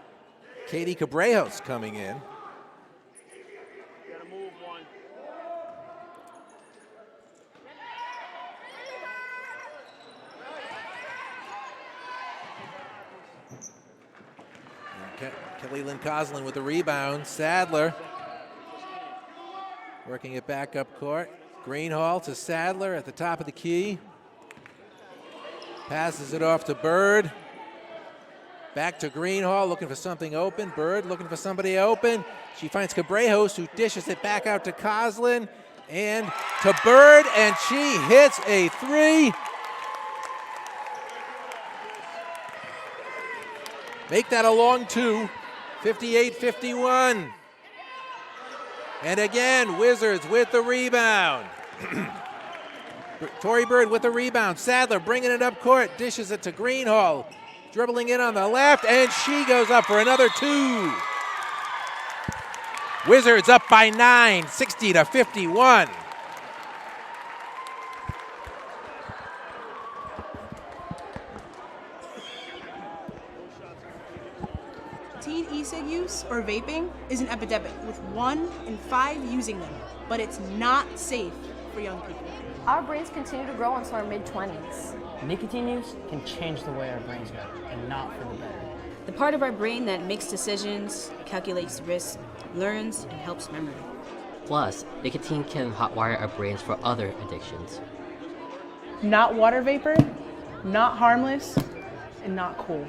Katie Cabrejos coming in. Kelly Lynn Coslin with the rebound. Sadler working it back up court. Greenhall to Sadler at the top of the key. Passes it off to Bird. Back to Greenhall, looking for something open. Bird looking for somebody open. She finds Cabrejos, who dishes it back out to Coslin and to Bird, and she hits a 3. Make that a long 2. 58-51. And again, Wizards with the rebound. Tori Bird with the rebound. Sadler bringing it up court, dishes it to Greenhall. Dribbling in on the left, and she goes up for another 2. Wizards up by 9, 60-51. Teen e-cig use or vaping is an epidemic, with 1 in 5 using them, but it's not safe for young people. Our brains continue to grow until our mid-20s. Nicotine use can change the way our brains go, and not for the better. The part of our brain that makes decisions, calculates risk, learns, and helps memory. Plus, nicotine can hotwire our brains for other addictions. Not water vapor, not harmless, and not cool.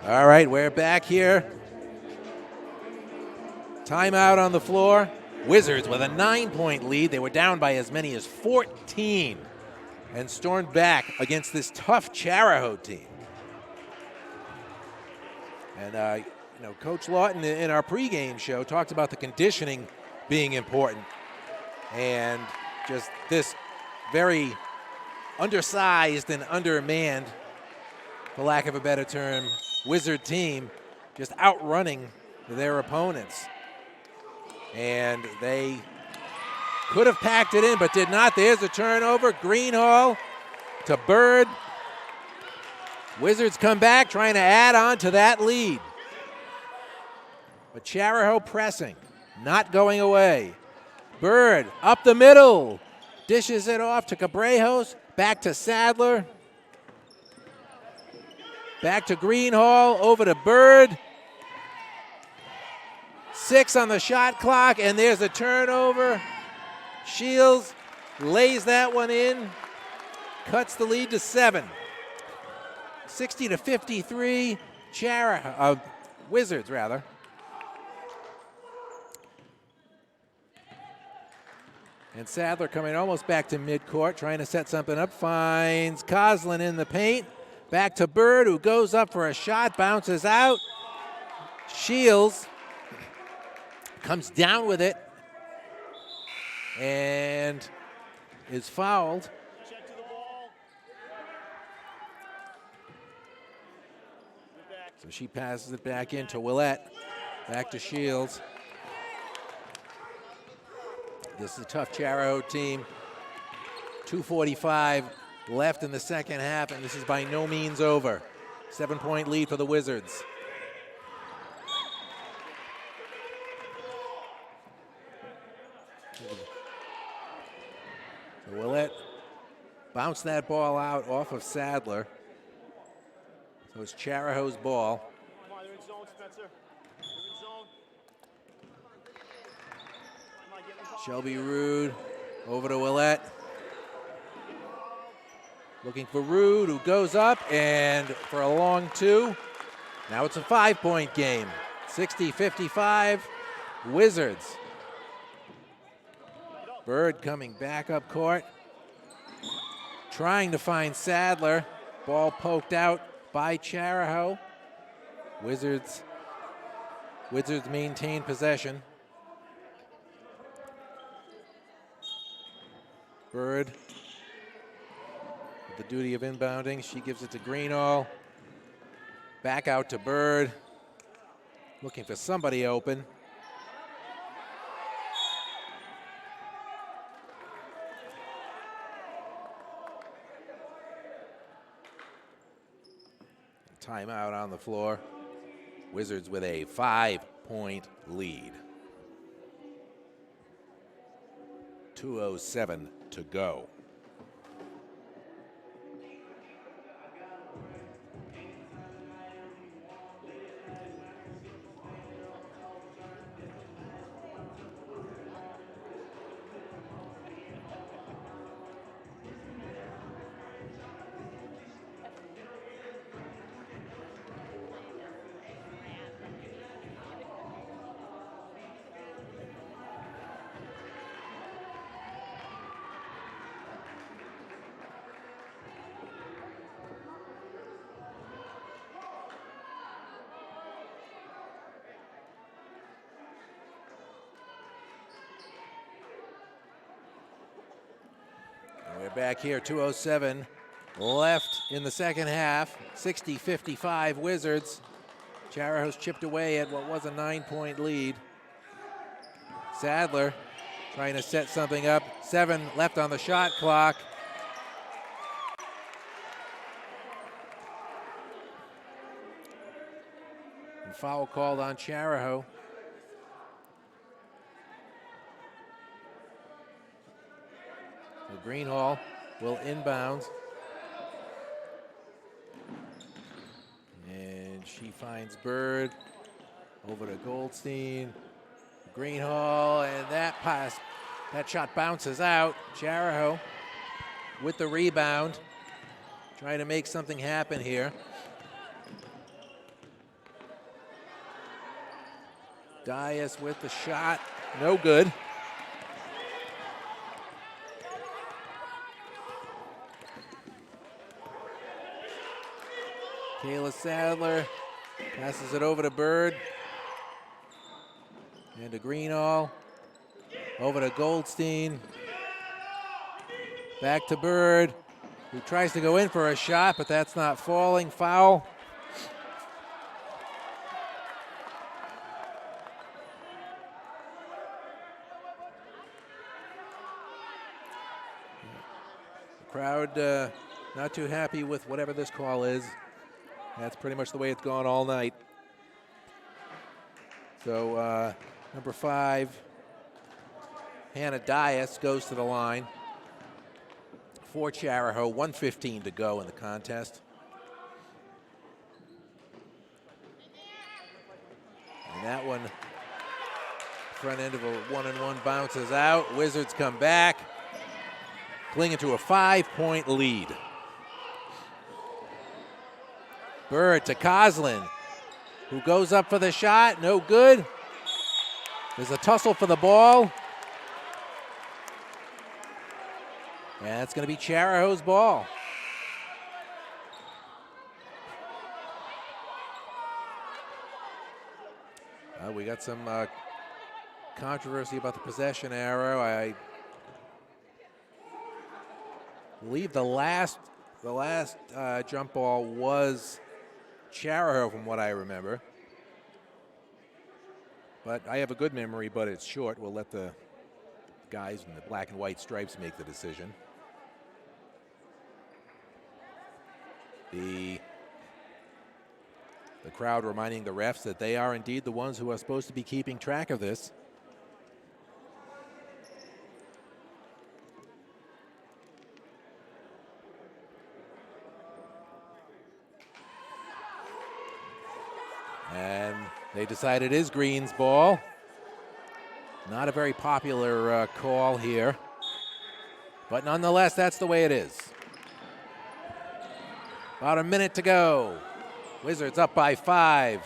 All right, we're back here. Timeout on the floor. Wizards with a 9-point lead. They were down by as many as 14 and stormed back against this tough Cariho team. And, Coach Lawton in our pregame show talked about the conditioning being important. And just this very undersized and undermanned, for lack of a better term, Wizard team just outrunning their opponents. And they could have packed it in, but did not. There's a turnover. Greenhall to Bird. Wizards come back, trying to add on to that lead. But Cariho pressing, not going away. Bird up the middle, dishes it off to Cabrejos, back to Sadler. Back to Greenhall, over to Bird. 6 on the shot clock, and there's a turnover. Shields lays that one in, cuts the lead to 7. 60-53, Wizards rather. And Sadler coming almost back to midcourt, trying to set something up, finds Coslin in the paint. Back to Bird, who goes up for a shot, bounces out. Shields comes down with it and is fouled. So she passes it back into Willette. Back to Shields. This is a tough Cariho team. 2:45 left in the second half, and this is by no means over. 7-point lead for the Wizards. So Willette bounced that ball out off of Sadler. So it's Charaho's ball. Come on, they're in zone, Spencer. They're in zone. Shelby Rude over to Willette. Looking for Rude, who goes up, and for a long 2. Now it's a 5-point game. 60-55, Wizards. Bird coming back up court. Trying to find Sadler. Ball poked out by Cariho. Wizards maintain possession. Bird with the duty of inbounding. She gives it to Greenall. Back out to Bird. Looking for somebody open. Timeout on the floor. Wizards with a 5-point lead. 2:07 to go. We're back here, 2:07 left in the second half. 60-55 Wizards. Charaho's chipped away at what was a 9-point lead. Sadler trying to set something up. 7 left on the shot clock. And foul called on Cariho. Greenhall will inbound. And she finds Bird over to Goldstein. Greenhall, and that shot bounces out. Cariho with the rebound, trying to make something happen here. Dias with the shot, no good. Kayla Sadler passes it over to Bird. And to Greenall. Over to Goldstein. Back to Bird, who tries to go in for a shot, but that's not falling. Foul. Crowd not too happy with whatever this call is. That's pretty much the way it's gone all night. So number 5, Hannah Dias, goes to the line for Cariho. 1:15 to go in the contest. And that one, front end of a 1-and-1 bounces out. Wizards come back, clinging to a 5-point lead. Bird to Coslin, who goes up for the shot. No good. There's a tussle for the ball. And it's going to be Chariho's ball. We got some controversy about the possession arrow. I believe the last jump ball was Cariho, from what I remember. But I have a good memory, but it's short. We'll let the guys in the black and white stripes make the decision. The crowd reminding the refs that they are indeed the ones who are supposed to be keeping track of this. And they decide it is Green's ball. Not a very popular call here, but nonetheless, that's the way it is. About a minute to go. Wizards up by 5.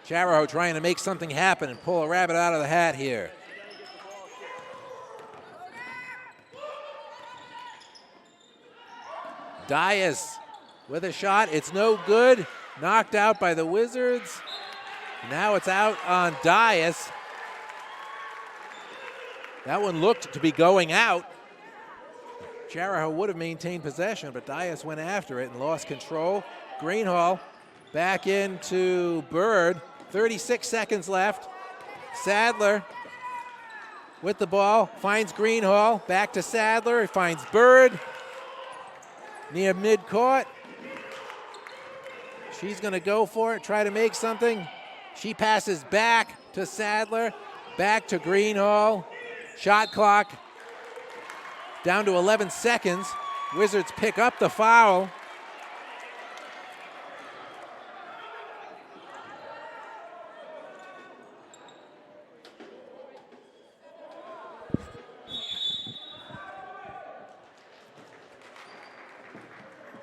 Cariho trying to make something happen and pull a rabbit out of the hat here. Dias with a shot. It's no good. Knocked out by the Wizards. Now it's out on Dias. That one looked to be going out. Cariho would have maintained possession, but Dias went after it and lost control. Greenhall back into Bird. 36 seconds left. Sadler with the ball, finds Greenhall. Back to Sadler, he finds Bird near midcourt. She's gonna go for it, try to make something. She passes back to Sadler, back to Greenhall. Shot clock down to 11 seconds. Wizards pick up the foul.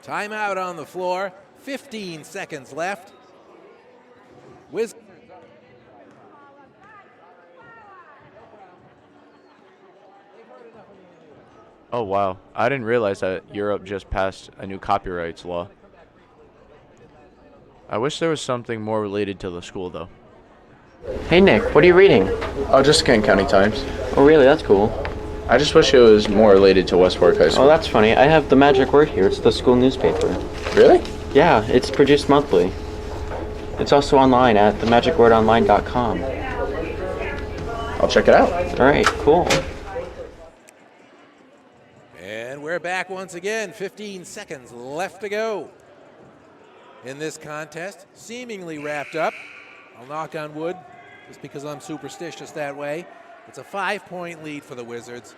Timeout on the floor. 15 seconds left. Wizards. Oh, wow. I didn't realize that Europe just passed a new copyrights law. I wish there was something more related to the school, though. Hey, Nick, what are you reading? Oh, just Kent County Times. Oh, really? That's cool. I just wish it was more related to West Warwick High School. Oh, that's funny. I have the magic word here. It's the school newspaper. Really? Yeah, it's produced monthly. It's also online at themagicwordonline.com. I'll check it out. All right, cool. And we're back once again. 15 seconds left to go in this contest. Seemingly wrapped up. I'll knock on wood just because I'm superstitious that way. It's a 5-point lead for the Wizards.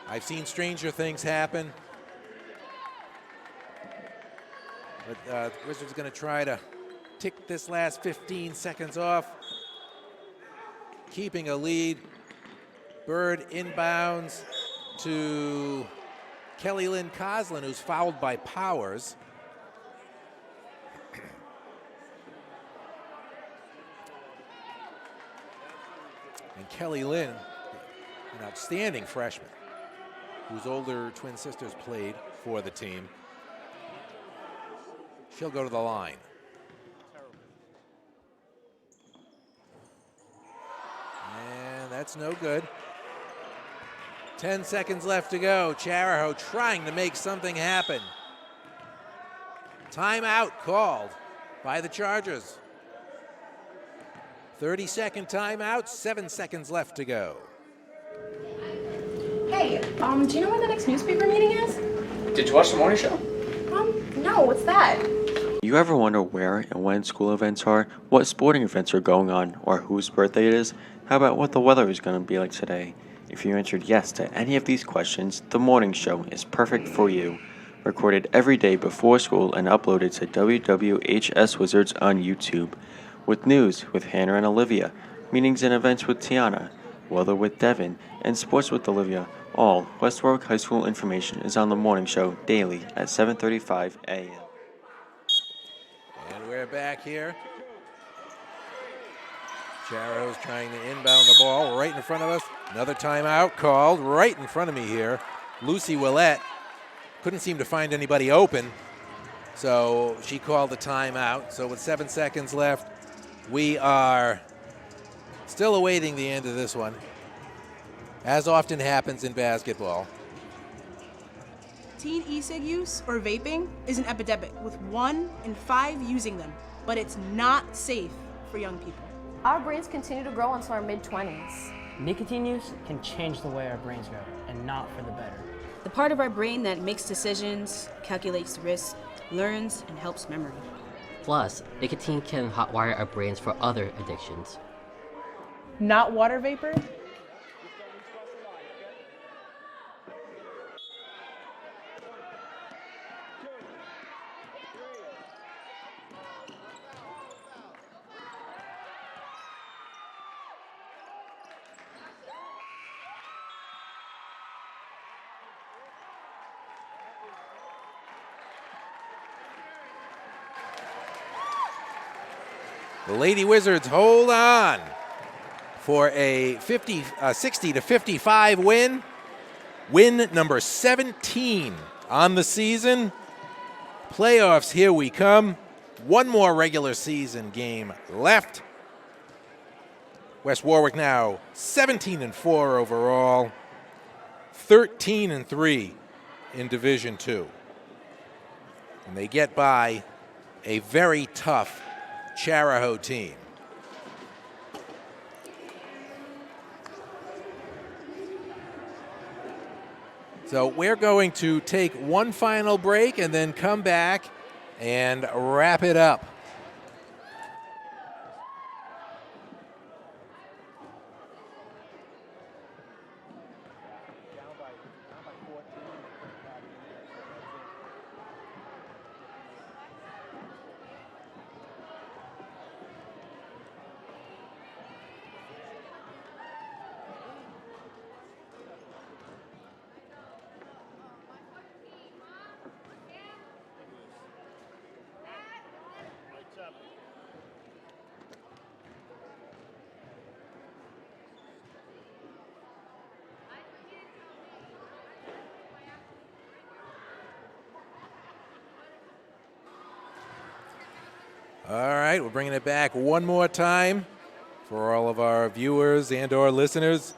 I've seen stranger things happen. But the Wizards are going to try to tick this last 15 seconds off. Keeping a lead. Bird inbounds to Kelly Lynn Coslin, who's fouled by Powers. And Kelly Lynn, an outstanding freshman, whose older twin sisters played for the team. She'll go to the line. And that's no good. 10 seconds left to go. Cariho trying to make something happen. Timeout called by the Chargers. 30-second timeout, 7 seconds left to go. Hey, do you know when the next newspaper meeting is? Did you watch the morning show? No, what's that? You ever wonder where and when school events are, what sporting events are going on, or whose birthday it is? How about what the weather is going to be like today? If you answered yes to any of these questions, the morning show is perfect for you. Recorded every day before school and uploaded to WWHS Wizards on YouTube. With news with Hannah and Olivia, meetings and events with Tiana, weather with Devin, and sports with Olivia. All West Warwick High School information is on the morning show daily at 7:35 a.m. And we're back here. Cariho's trying to inbound the ball right in front of us. Another timeout called right in front of me here. Lucy Willette couldn't seem to find anybody open, so she called the timeout. So with 7 seconds left, we are still awaiting the end of this one, as often happens in basketball. Teen e-cig use or vaping is an epidemic, with 1 in 5 using them, but it's not safe for young people. Our brains continue to grow until our mid-20s. Nicotine use can change the way our brains grow, and not for the better. The part of our brain that makes decisions, calculates risk, learns, and helps memory. Plus, nicotine can hotwire our brains for other addictions. Not water vapor? The Lady Wizards hold on for a 60-55 win. Win number 17 on the season. Playoffs, here we come. One more regular season game left. West Warwick now 17-4 overall, 13-3 in Division II. And they get by a very tough Cariho team. So we're going to take one final break and then come back and wrap it up. All right, we're bringing it back one more time for all of our viewers and or listeners.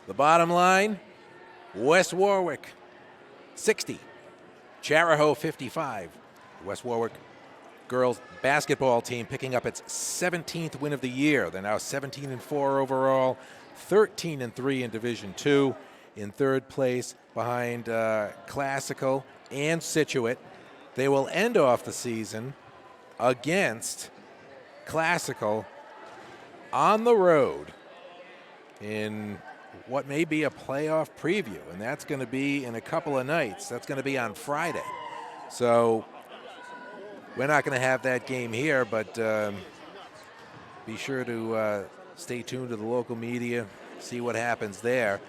The bottom line, West Warwick 60, Cariho 55. West Warwick girls basketball team picking up its 17th win of the year. They're now 17-4 overall, 13-3 in Division II, in third place behind Classical and Situate. They will end off the season against Classical on the road in what may be a playoff preview, and that's going to be in a couple of nights. That's going to be on Friday. So we're not going to have that game here, but be sure to stay tuned to the local media, see what happens there.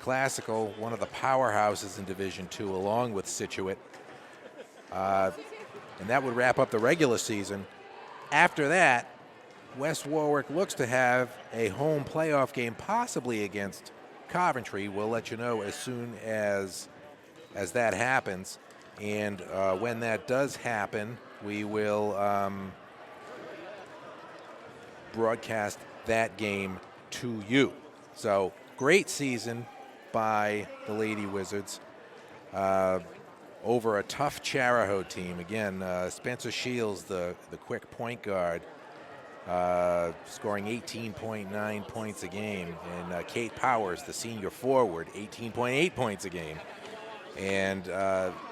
Classical, one of the powerhouses in Division II, along with Situate. And that would wrap up the regular season. After that, West Warwick looks to have a home playoff game, possibly against Coventry. We'll let you know as soon as that happens. And when that does happen, we will broadcast that game to you. So great season by the Lady Wizards over a tough Cariho team. Again, Spencer Shields, the quick point guard, scoring 18.9 points a game. And Kate Powers, the senior forward, 18.8 points a game. And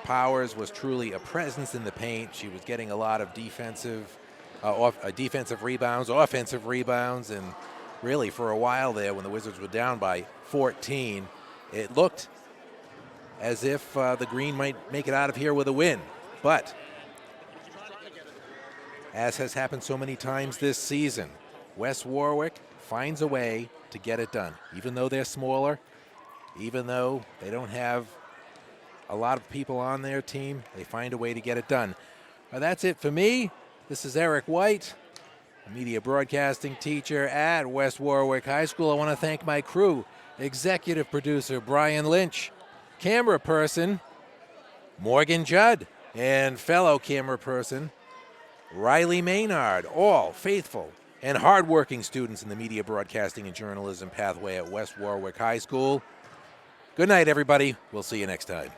Powers was truly a presence in the paint. She was getting a lot of defensive rebounds, offensive rebounds, and really for a while there when the Wizards were down by 14, it looked as if the Green might make it out of here with a win. But as has happened so many times this season, West Warwick finds a way to get it done. Even though they're smaller, even though they don't have a lot of people on their team, they find a way to get it done. That's it for me. This is Eric White, a media broadcasting teacher at West Warwick High School. I want to thank my crew, executive producer Brian Lynch, camera person Morgan Judd, and fellow camera person Riley Maynard, all faithful and hardworking students in the media broadcasting and journalism pathway at West Warwick High School. Good night, everybody. We'll see you next time.